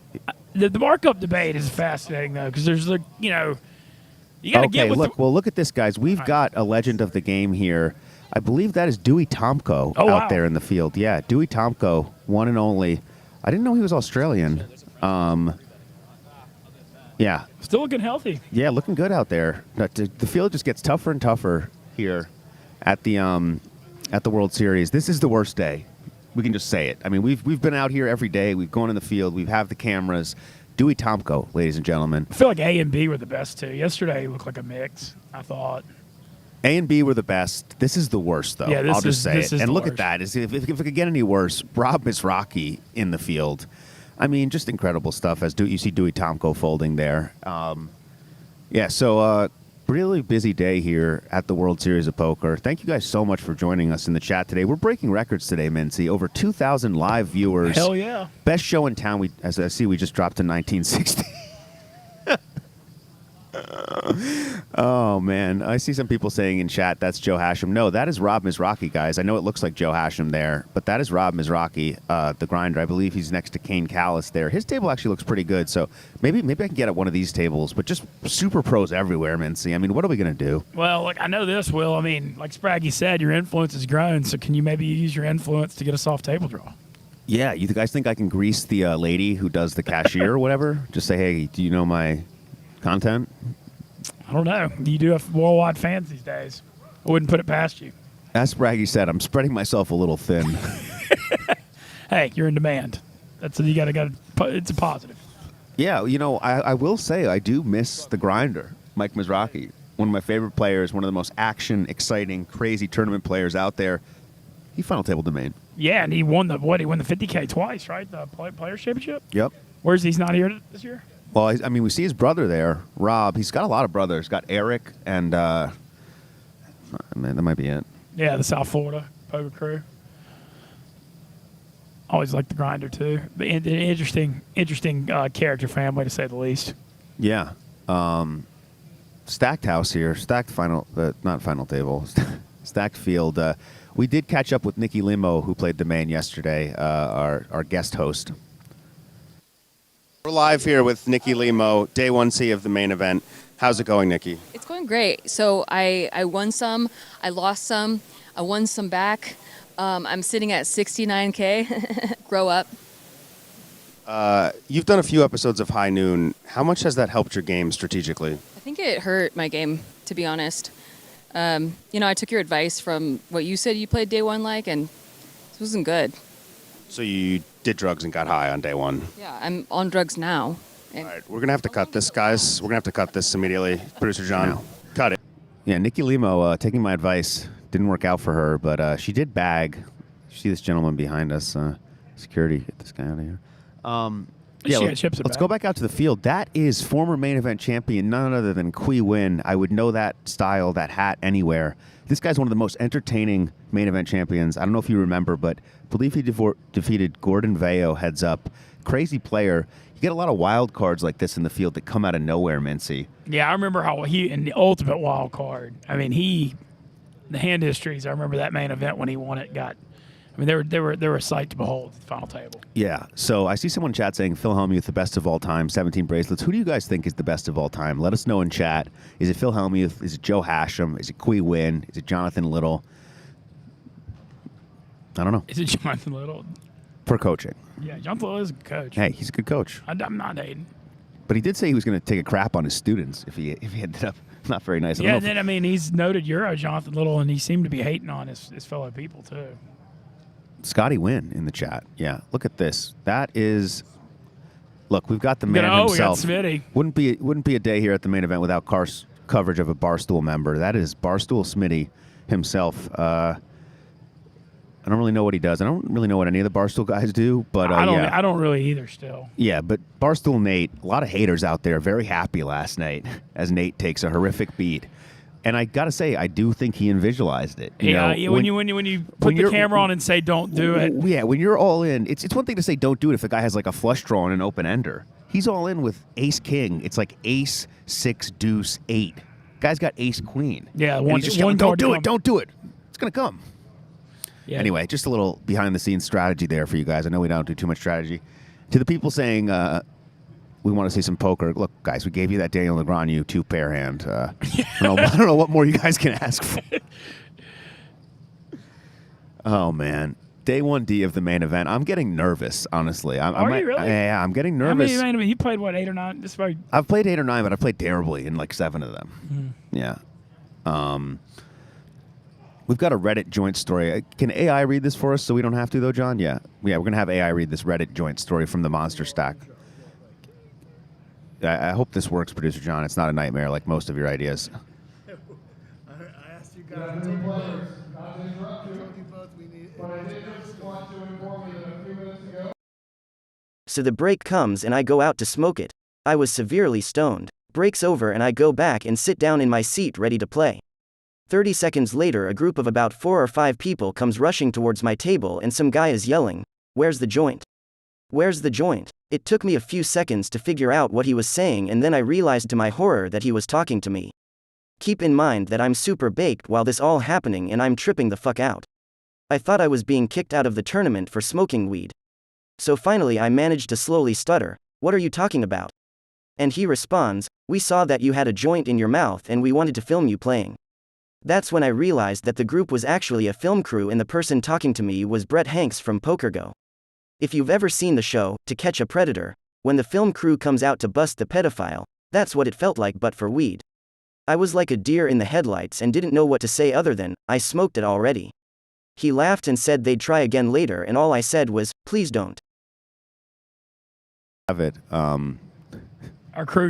The markup debate is fascinating, though, because there's you got to get with look at this, guys. We've got a legend of the game here. I believe that is Dewey Tomko out there in the field. Yeah, Dewey Tomko, one and only. I didn't know he was Australian. Yeah. Still looking healthy. Yeah, looking good out there. The field just gets tougher and tougher here at the World Series. This is the worst day. We can just say it. I mean, we've been out here every day. We've gone in the field. We have the cameras. Dewey Tomko, ladies and gentlemen. I feel like A and B were the best, too. Yesterday looked like a mix, I thought. A and B were the best. This is the worst, though. Yeah, I'll just say it. And look at that. If it could get any worse, Rob Mizrachi in the field. I mean, just incredible stuff as you see Dewey Tomko folding there. Really busy day here at the World Series of Poker. Thank you guys so much for joining us in the chat today. We're breaking records today, Mintzy. Over 2,000 live viewers. Hell yeah. Best show in town. As I see, we just dropped to 1960. Oh, man. I see some people saying in chat, that's Joe Hashem. No, that is Rob Mizrachi, guys. I know it looks like Joe Hashem there, but that is Rob Mizrachi, the grinder. I believe he's next to Kane Callis there. His table actually looks pretty good, so maybe I can get at one of these tables, but just super pros everywhere, Mintzy. I mean, what are we going to do? Well, look, I know this, Will. I mean, like Spraggy said, your influence has grown, so can you maybe use your influence to get a soft table draw? Yeah, you guys think I can grease the lady who does the cashier or whatever? Just say, hey, do you know my content? I don't know. You do have worldwide fans these days. I wouldn't put it past you. As Braggy said, I'm spreading myself a little thin. Hey, you're in demand. It's a positive. Yeah, I will say I do miss the grinder, Mike Mizrachi. One of my favorite players, one of the most action, exciting, crazy tournament players out there. He final tabled the main. Yeah, and he won the 50K twice, right? The Players Championship? Yep. Where's he's not here this year? Well, I mean, we see his brother there, Rob. He's got a lot of brothers. He's got Eric and, that might be it. Yeah, the South Florida poker crew. Always like the grinder, too. But interesting character family, to say the least. Yeah. Stacked house here. Stacked not final table. Stacked field. We did catch up with Nikki Limo, who played the main yesterday, our guest host. We're live here with Nikki Limo, day 1C of the main event. How's it going, Nikki? It's going great. So I won some, I lost some, I won some back. I'm sitting at 69K. Grow up. You've done a few episodes of High Noon. How much has that helped your game strategically? I think it hurt my game, to be honest. I took your advice from what you said you played day one like, and this wasn't good. So you did drugs and got high on day one. Yeah, I'm on drugs now. All right, we're going to have to cut this, guys. We're going to have to cut this immediately. Producer John, cut it. Yeah, Nikki Limo, taking my advice, didn't work out for her, but she did bag. You see this gentleman behind us. Security, get this guy out of here. Let's go back out to the field. That is former main event champion, none other than Qui Win. I would know that style, that hat anywhere. This guy's one of the most entertaining main event champions. I don't know if you remember, but I believe he defeated Gordon Veo heads up. Crazy player. You get a lot of wild cards like this in the field that come out of nowhere, Mintzy. Yeah, I remember how he, in the ultimate wild card, the hand histories, I remember that main event when he won it, they were a sight to behold at the final table. Yeah, so I see someone in chat saying Phil Hellmuth, the best of all time, 17 bracelets. Who do you guys think is the best of all time? Let us know in chat. Is it Phil Hellmuth? Is it Joe Hashem? Is it Qui Win? Is it Jonathan Little? I don't know. Is it Jonathan Little? For coaching. Yeah, Jonathan Little is a good coach. Hey, he's a good coach. I'm not hating. But he did say he was going to take a crap on his students if he ended up not very nice. Yeah, he's noted Euro Jonathan Little, and he seemed to be hating on his fellow people, too. Scotty Wynn in the chat. Yeah, look at this. That is. Look, we've got the man himself. We got Smitty. Wouldn't be a day here at the main event without coverage of a Barstool member. That is Barstool Smitty himself. I don't really know what he does. I don't really know what any of the Barstool guys do, but I don't really either. Still. Yeah, but Barstool Nate, a lot of haters out there, very happy last night as Nate takes a horrific beat. And I gotta say, I do think he visualized it. When you put the camera on and say don't do it. Yeah, when you're all in, it's one thing to say don't do it if the guy has like a flush draw and an open ender. He's all in with ace king. It's like ace 6 deuce 8. Guy's got ace queen. Yeah, and he's just going, don't do it. It's gonna come. Yeah. Anyway, just a little behind the scenes strategy there for you guys. I know we don't do too much strategy. To the people saying we want to see some poker. Look, guys, we gave you that Daniel Negreanu 2-pair hand. I don't know what more you guys can ask for. Oh, man. Day 1D of the main event. I'm getting nervous, honestly. Are you really? Yeah, I'm getting nervous. You played, 8 or 9? I've played 8 or 9, but I've played terribly in like 7 of them. Yeah. We've got a Reddit joint story. Can AI read this for us so we don't have to, though, John? Yeah. Yeah, we're going to have AI read this Reddit joint story from the Monster Stack. I hope this works, Producer John. It's not a nightmare like most of your ideas. I asked you guys to take votes. Not to interrupt you. But I did just want to inform you that a few minutes ago. So the break comes and I go out to smoke it. I was severely stoned. Break's over and I go back and sit down in my seat ready to play. 30 seconds later, a group of about 4 or 5 people comes rushing towards my table and some guy is yelling, "Where's the joint? Where's the joint?" It took me a few seconds to figure out what he was saying, and then I realized to my horror that he was talking to me. Keep in mind that I'm super baked while this all happening and I'm tripping the fuck out. I thought I was being kicked out of the tournament for smoking weed. So finally I managed to slowly stutter, "What are you talking about?" And he responds, "We saw that you had a joint in your mouth and we wanted to film you playing." That's when I realized that the group was actually a film crew and the person talking to me was Brett Hanks from PokerGo. If you've ever seen the show, To Catch a Predator, when the film crew comes out to bust the pedophile, that's what it felt like but for weed. I was like a deer in the headlights and didn't know what to say other than, "I smoked it already." He laughed and said they'd try again later and all I said was, "Please don't." Have it. Our crew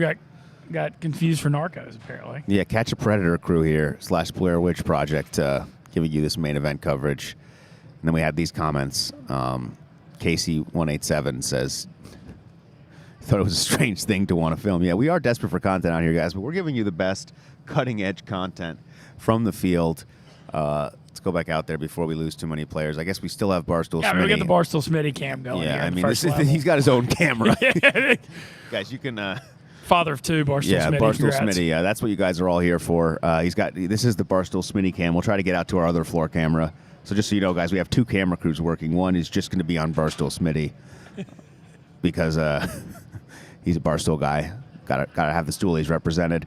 got confused for Narcos, apparently. Yeah, Catch a Predator crew here, / Blair Witch Project, giving you this main event coverage. And then we had these comments. Casey187 says, thought it was a strange thing to want to film. Yeah, we are desperate for content out here, guys, but we're giving you the best cutting-edge content from the field. Let's go back out there before we lose too many players. I guess we still have Barstool Smitty. Yeah, we got the Barstool Smitty cam going. Yeah, here he's got his own camera. Guys, you can Father of two, Barstool Yeah, Smitty. Barstool Congrats. Smitty. That's what you guys are all here for. This is the Barstool Smitty cam. We'll try to get out to our other floor camera. So just so you know, guys, we have 2 camera crews working. One is just going to be on Barstool Smitty because he's a Barstool guy. Got to have the stoolies represented.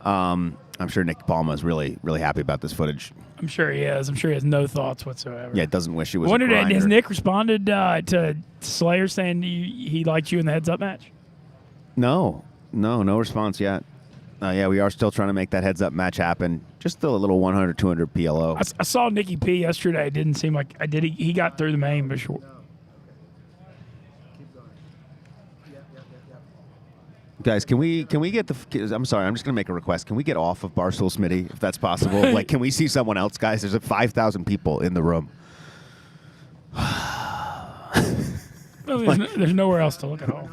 I'm sure Nick Palma is really, really happy about this footage. I'm sure he is. I'm sure he has no thoughts whatsoever. Yeah, doesn't wish it was I a wondered, grinder. has Nick responded to Slayer saying he liked you in the heads-up match? No response yet. Yeah, we are still trying to make that heads-up match happen. Just a little 100, 200 PLO. I saw Nicky P yesterday. It didn't seem like I did. He got through the main, but sure. Guys, can we get the? I'm sorry, I'm just gonna make a request. Can we get off of Barstool Smitty if that's possible? Like, can we see someone else, guys? There's 5,000 people in the room. There's nowhere else to look at all.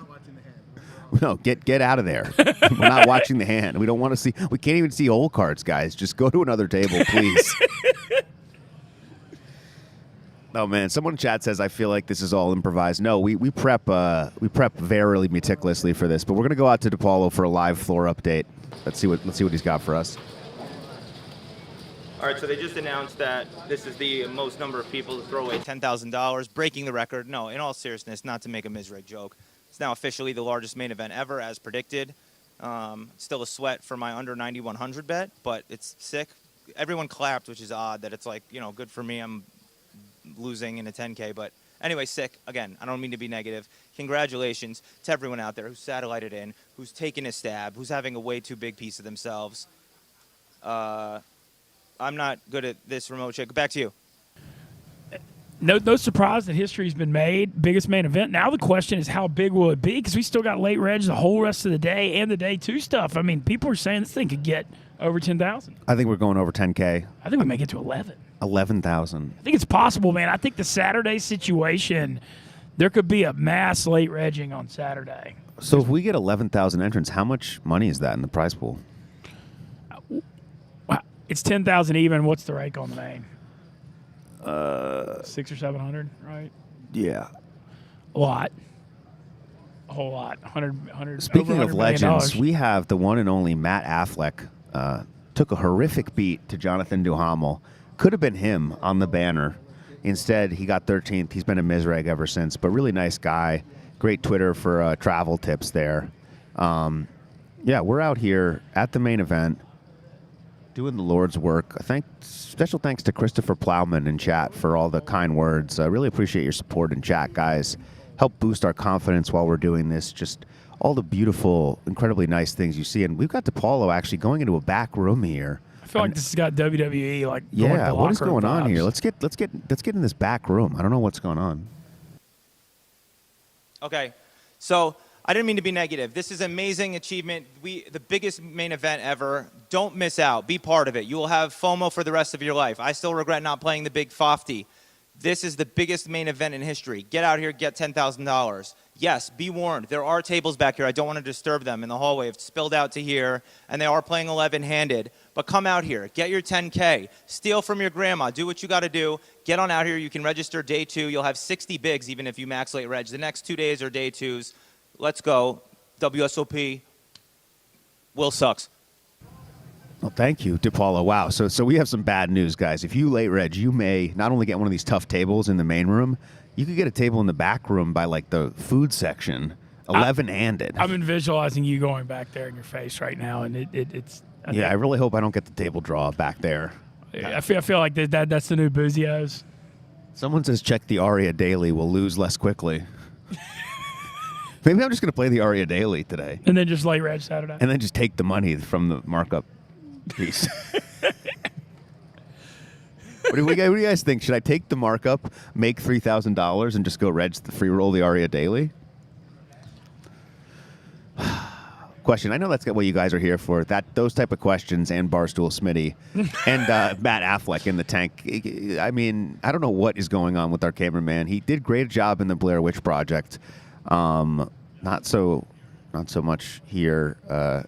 No, get out of there. We're not watching the hand. We don't want to see. We can't even see hole cards, guys. Just go to another table, please. Oh man, someone in chat says I feel like this is all improvised. No, we prep very meticulously for this, but we're gonna go out to Depaulo for a live floor update. Let's see what he's got for us. All right, so they just announced that this is the most number of people to throw away $10,000, breaking the record. No, in all seriousness, not to make a misreg joke. It's now officially the largest main event ever, as predicted. Still a sweat for my under 9,100 bet, but it's sick. Everyone clapped, which is odd that it's like, good for me. I'm losing in a 10K, but anyway, sick. Again, I don't mean to be negative. Congratulations to everyone out there who's satellited in, who's taking a stab, who's having a way too big piece of themselves. I'm not good at this remote check. Back to you. No surprise that history's been made. Biggest main event. Now the question is, how big will it be? Because we still got late reg the whole rest of the day and the day 2 stuff. I mean, people are saying this thing could get over 10,000. I think we're going over 10K. I think we may get to 11. 11,000. I think it's possible, man. I think the Saturday situation, there could be a mass late regging on Saturday. So if we get 11,000 entrants, how much money is that in the prize pool? It's 10,000 even. What's the rake on the main? 600 or 700, right? Yeah. A lot. A whole lot. 100. Speaking over of $100 million. legends, we have the one and only Matt Affleck. Took a horrific beat to Jonathan Duhamel. Could have been him on the banner. Instead, he got 13th. He's been a misreg ever since, but really nice guy. Great Twitter for travel tips there. Yeah, we're out here at the main event doing the Lord's work. Special thanks to Christopher Plowman in chat for all the kind words. I really appreciate your support in chat, guys. Help boost our confidence while we're doing this. Just all the beautiful, incredibly nice things you see. And we've got Depaulo actually going into a back room here. I feel like this has got WWE going Yeah, to what is locker room going on vibes. here? Let's get in this back room. I don't know what's going on. Okay, so I didn't mean to be negative. This is an amazing achievement. The biggest main event ever. Don't miss out. Be part of it. You will have FOMO for the rest of your life. I still regret not playing the big 50. This is the biggest main event in history. Get out here, get $10,000. Yes, be warned. There are tables back here. I don't want to disturb them in the hallway. It's spilled out to here, and they are playing 11-handed. But come out here. Get your 10K. Steal from your grandma. Do what you got to do. Get on out here. You can register day 2. You'll have 60 bigs even if you max late reg. The next 2 days are day 2s. Let's go. WSOP. Will sucks. Well, thank you, Depaulo. Wow. So we have some bad news, guys. If you late reg, you may not only get one of these tough tables in the main room, you could get a table in the back room by like the food section, 11-handed. I've been visualizing you going back there in your face right now, and it's. I really hope I don't get the table draw back there. I feel like that's the new Boozios. Someone says check the Aria Daily. We'll lose less quickly. Maybe I'm just going to play the Aria Daily today. And then just late reg Saturday. And then just take the money from the markup piece. What do you guys think? Should I take the markup, make $3,000, and just go reg the free roll the Aria Daily? Question. I know that's what you guys are here for. Those type of questions and Barstool Smitty and Matt Affleck in the tank. I mean, I don't know what is going on with our cameraman. He did a great job in the Blair Witch Project. Not so much here. I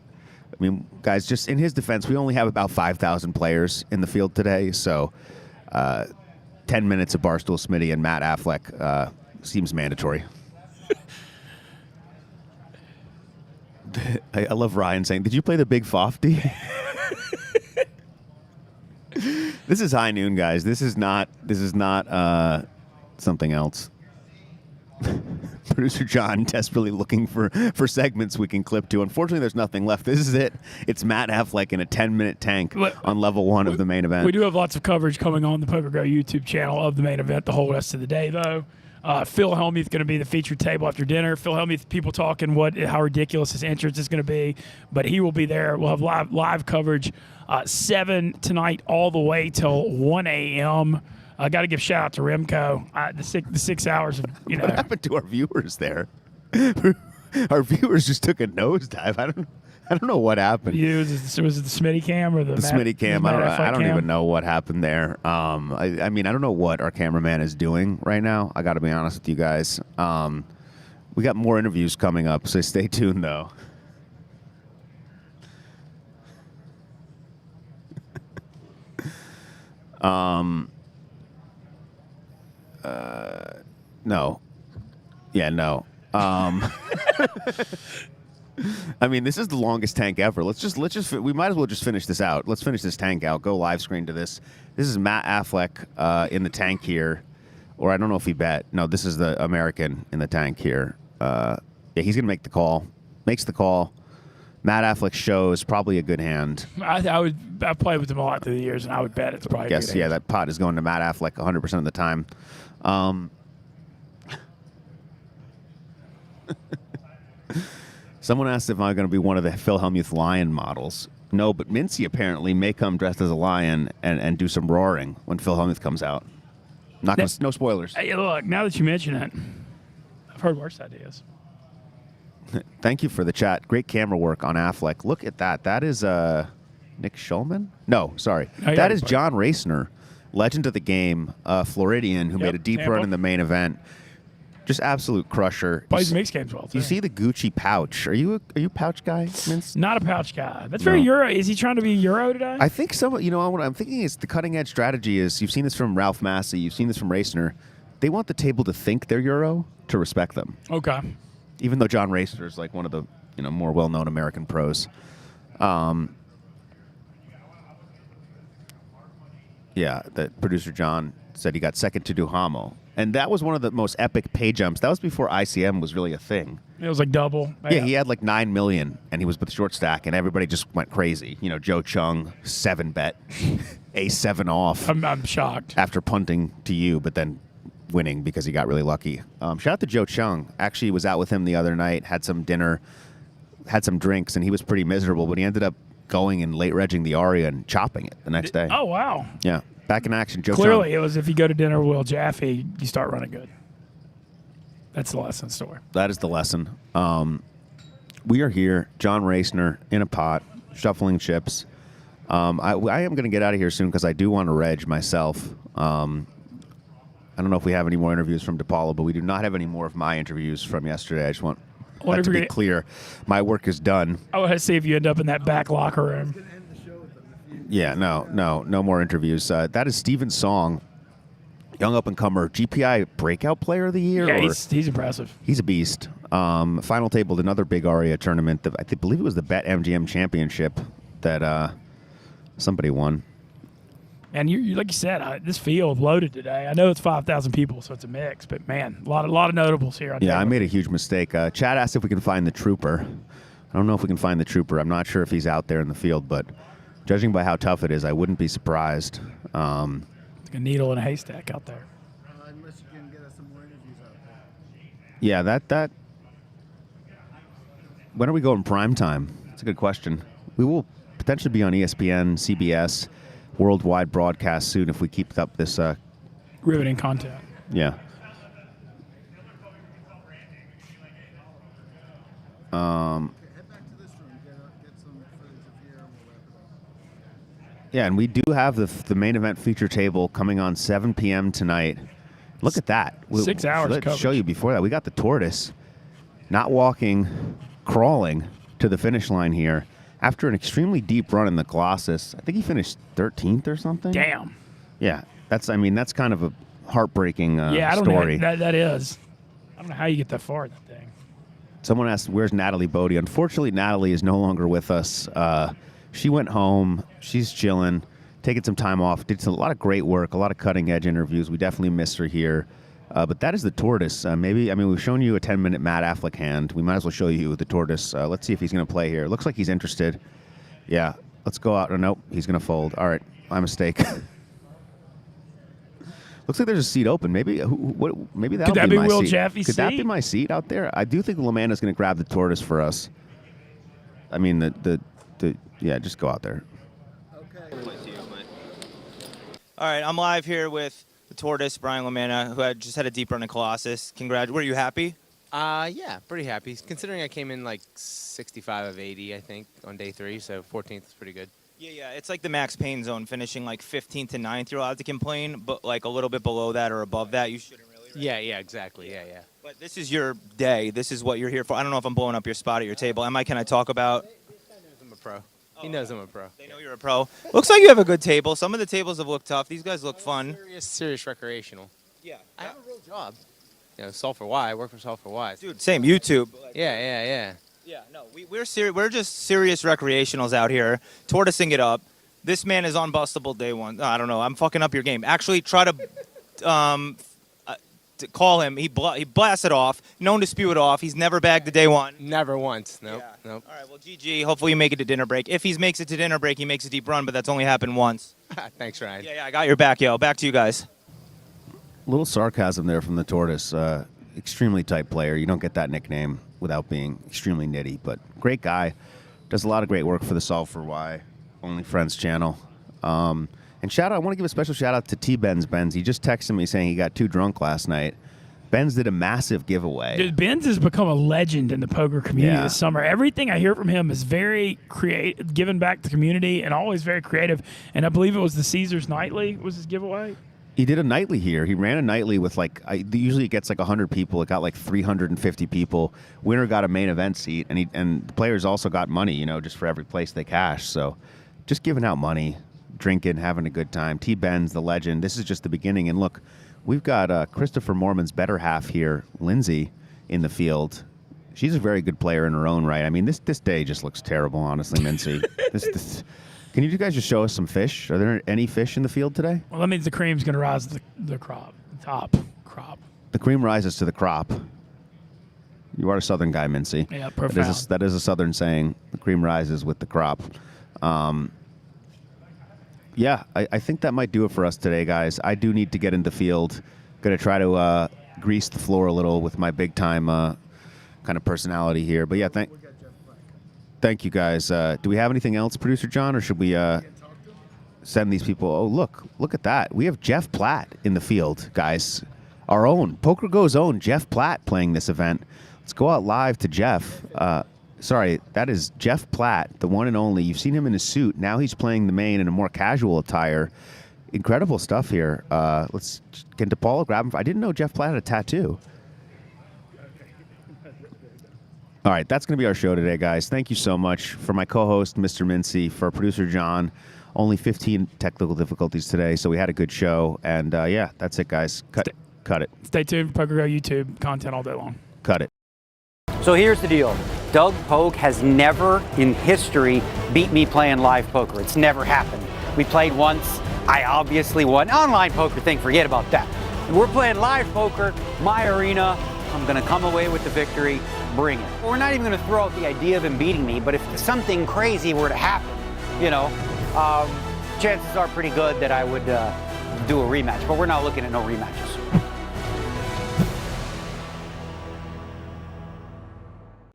mean, guys, just in his defense, we only have about 5,000 players in the field today, so 10 minutes of Barstool Smitty and Matt Affleck seems mandatory. I love Ryan saying, "Did you play the Big Fofty?" This is high noon, guys. This is not something else. Producer John desperately looking for segments we can clip to. Unfortunately, there's nothing left. This is it. It's Matt Affleck in a 10-minute tank on level 1 of the main event. We do have lots of coverage coming on the PokerGo YouTube channel of the main event the whole rest of the day, though. Phil Hellmuth going to be the featured table after dinner. Phil Hellmuth, people talking how ridiculous his entrance is going to be, but he will be there. We'll have live coverage 7 tonight all the way till 1 a.m. I got to give shout out to Remco. The 6 hours of What happened to our viewers there? Our viewers just took a nosedive. I don't know what happened. Was it the Smitty cam or the Smitty cam? I don't cam? even know what happened there. I mean, I don't know what our cameraman is doing right now. I got to be honest with you guys. We got more interviews coming up, so stay tuned, though. No. Yeah, no. I mean, this is the longest tank ever. We might as well just finish this out. Let's finish this tank out. Go live screen to this. This is Matt Affleck in the tank here. Or I don't know if he bet. No, this is the American in the tank here. Yeah, he's going to make the call. Makes the call. Matt Affleck shows probably a good hand. I've played with him a lot through the years, and I would bet it's probably a good hand. That pot is going to Matt Affleck 100% of the time. Someone asked if I'm going to be one of the Phil Hellmuth lion models. No, but Mintzy apparently may come dressed as a lion and do some roaring when Phil Hellmuth comes out. No spoilers. Hey, look, now that you mention it, I've heard worse ideas. Thank you for the chat. Great camera work on Affleck. Look at that. That is Nick Schulman? No, sorry. That is John Racner, legend of the game, Floridian, who made a deep run in the main event. Just absolute crusher. Plays mixed games well, too. You see the Gucci pouch. Are you a pouch guy, Vince? Not a pouch guy. That's very Euro. Is he trying to be Euro today? I think so. You know, what I'm thinking is the cutting edge strategy is, you've seen this from Ralph Massey, you've seen this from Racner. They want the table to think they're Euro to respect them. Okay. Even though John Racner is like one of the more well-known American pros. Yeah, the producer John said he got second to Duhamel. And that was one of the most epic pay jumps. That was before ICM was really a thing. It was like double. Yeah, he had like 9 million, and he was with short stack, and everybody just went crazy. Joe Chung, 7-bet, A7 off. I'm shocked. After punting to you, but then winning because he got really lucky. Shout out to Joe Chung. Actually was out with him the other night, had some dinner, had some drinks, and he was pretty miserable, but he ended up going and late regging the Aria and chopping it the next day. Oh, wow. Yeah. Back in action, Joe Clearly, Chung. it was if you go to dinner with Will Jaffe, you start running good. That's the lesson story. That is the lesson. We are here, John Racner, in a pot, shuffling chips. I am going to get out of here soon because I do want to reg myself. I don't know if we have any more interviews from Depaulo, but we do not have any more of my interviews from yesterday. I just want that to be clear. My work is done. I want to see if you end up in that back locker room. Yeah, no more interviews. That is Steven Song, young up-and-comer, GPI Breakout Player of the Year. Yeah, he's impressive. He's a beast. Final tabled another big Aria tournament. I believe it was the Bet MGM Championship that somebody won. And you like you said, this field loaded today. I know it's 5,000 people, so it's a mix. But man, a lot of notables here. I made a huge mistake. Chad asked if we can find the Trooper. I don't know if we can find the Trooper. I'm not sure if he's out there in the field, but judging by how tough it is, I wouldn't be surprised. It's like a needle in a haystack out there. Unless you can get us some more interviews out there. Yeah, that. When are we going prime time? That's a good question. We will potentially be on ESPN, CBS, worldwide broadcast soon if we keep up this riveting content. Yeah. Yeah, and we do have the main event feature table coming on 7 p.m. tonight. Look at that. 6 hours Let's coverage. show you before that. We got the tortoise not walking, crawling to the finish line here after an extremely deep run in the Colossus. I think he finished 13th or something. Damn. Yeah, that's kind of a heartbreaking I don't story. know. That is. I don't know how you get that far in that thing. Someone asked, where's Natalie Bodie? Unfortunately, Natalie is no longer with us. She went home. She's chilling, taking some time off. Did a lot of great work, a lot of cutting-edge interviews. We definitely miss her here. But that is the tortoise. We've shown you a 10-minute Matt Affleck hand. We might as well show you the tortoise. Let's see if he's going to play here. Looks like he's interested. Yeah, let's go out. Oh, nope, he's going to fold. All right, my mistake. Looks like there's a seat open. Maybe that'll Could that be be my Will seat. Jaffe's Could that seat? be my seat out there? I do think Lamanna's going to grab the tortoise for us. I mean, yeah, just go out there. All right, I'm live here with the tortoise, Brian Lamanna, who just had a deep run in Colossus. Congrats. Were you happy? Yeah, pretty happy. Considering I came in like 65 of 80, I think, on day 3, so 14th is pretty good. Yeah, it's like the max pain zone, finishing like 15th to 9th. You're allowed to complain, but like a little bit below that or above that, you shouldn't really. Right? Yeah, exactly. Yeah. But this is your day. This is what you're here for. I don't know if I'm blowing up your spot at your table. Can I talk about? I'm a pro. He knows I'm a pro. They know you're a pro. Looks like you have a good table. Some of the tables have looked tough. These guys look fun. Serious recreational. Yeah. I have a real job. Solve for Y. I work for Solve for Y. Dude, same YouTube. Yeah. Yeah, no, we're just serious recreationals out here, tortoising it up. This man is unbustable day one. I don't know. I'm fucking up your game. Actually, try to call him. He blasted off. Known to spew it off. He's never bagged the day one. Never once. Nope. All right, well, GG. Hopefully you make it to dinner break. If he makes it to dinner break, he makes a deep run, but that's only happened once. Thanks, Ryan. Yeah, I got your back, yo. Back to you guys. A little sarcasm there from the tortoise. Extremely tight player. You don't get that nickname without being extremely nitty, but great guy. Does a lot of great work for the Solve for Why Only Friends channel. And I want to give a special shout out to Benz. He just texted me saying he got too drunk last night. Benz did a massive giveaway. Dude, Benz has become a legend in the poker community this summer. Everything I hear from him is very creative, giving back to the community, and always very creative. And I believe it was the Caesars Nightly was his giveaway. He did a nightly here. He ran a nightly with usually it gets like 100 people. It got like 350 people. Winner got a main event seat, and the players also got money, just for every place they cash. So just giving out money, drinking, having a good time. Benz, the legend. This is just the beginning. And look, we've got Christopher Moorman's better half here, Lindsay, in the field. She's a very good player in her own right. I mean, this day just looks terrible, honestly, Mintzy. Can you guys just show us some fish? Are there any fish in the field today? Well, that means the cream's going to rise to the top crop. The cream rises to the crop. You are a Southern guy, Mintzy. Yeah, profound. That is a Southern saying. The cream rises with the crop. I think that might do it for us today, guys. I do need to get in the field. Going to try to grease the floor a little with my big-time kind of personality here. But, yeah, thank you, guys. Do we have anything else, Producer John, or should we send these people? Oh, look at that. We have Jeff Platt in the field, guys. Our own, PokerGo's own Jeff Platt playing this event. Let's go out live to Jeff. Sorry, that is Jeff Platt, the one and only. You've seen him in a suit. Now he's playing the main in a more casual attire. Incredible stuff here. Can Depaulo grab him? I didn't know Jeff Platt had a tattoo. All right, that's going to be our show today, guys. Thank you so much. For my co-host, Mr. Mintzy, for producer John, only 15 technical difficulties today, so we had a good show. And, that's it, guys. Cut it. Stay tuned for PokerGo YouTube content all day long. Cut it. So here's the deal. Doug Pogue has never in history beat me playing live poker. It's never happened. We played once. I obviously won. Online poker thing, forget about that. We're playing live poker, my arena. I'm going to come away with the victory. Bring it. We're not even going to throw out the idea of him beating me, but if something crazy were to happen, chances are pretty good that I would do a rematch, but we're not looking at no rematches.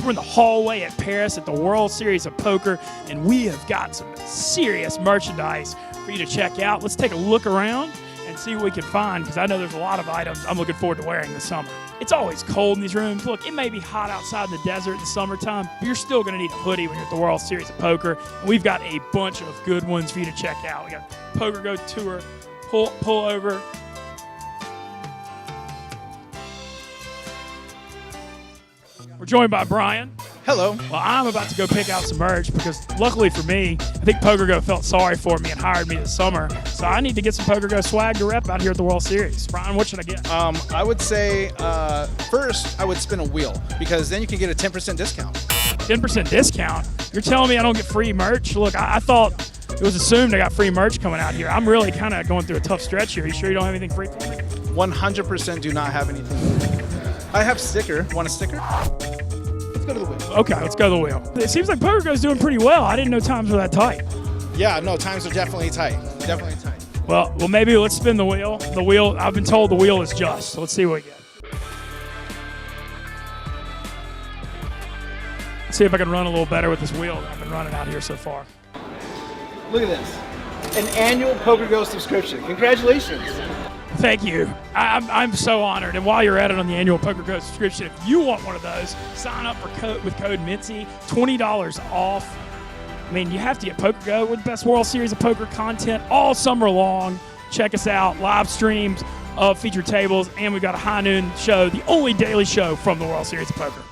We're in the hallway at Paris at the World Series of Poker, and we have got some serious merchandise for you to check out. Let's take a look around and see what we can find, because I know there's a lot of items I'm looking forward to wearing this summer. It's always cold in these rooms. Look, it may be hot outside in the desert in the summertime, but you're still going to need a hoodie when you're at the World Series of Poker. And we've got a bunch of good ones for you to check out. We got PokerGo Tour, pull over. We're joined by Brian. Hello. Well, I'm about to go pick out some merch because luckily for me, I think PokerGo felt sorry for me and hired me this summer. So I need to get some PokerGo swag to rep out here at the World Series. Brian, what should I get? I would say first I would spin a wheel because then you can get a 10% discount. 10% discount? You're telling me I don't get free merch? Look, I thought it was assumed I got free merch coming out here. I'm really kind of going through a tough stretch here. You sure you don't have anything free for me? 100% do not have anything. I have sticker. Want a sticker? Let's go to the wheel. Okay, let's go to the wheel. It seems like PokerGo's doing pretty well. I didn't know times were that tight. Yeah, no, times are definitely tight. Definitely tight. Well, maybe let's spin the wheel. The wheel, I've been told the wheel is just. So let's see what we get. Let's see if I can run a little better with this wheel that I've been running out here so far. Look at this. An annual PokerGo subscription. Congratulations. Thank you. I'm so honored. And while you're at it on the annual PokerGo subscription, if you want one of those, sign up with code Mintzy, $20 off. I mean, you have to get PokerGo. We're the best World Series of poker content all summer long. Check us out. Live streams of featured tables, and we've got a high noon show, the only daily show from the World Series of Poker.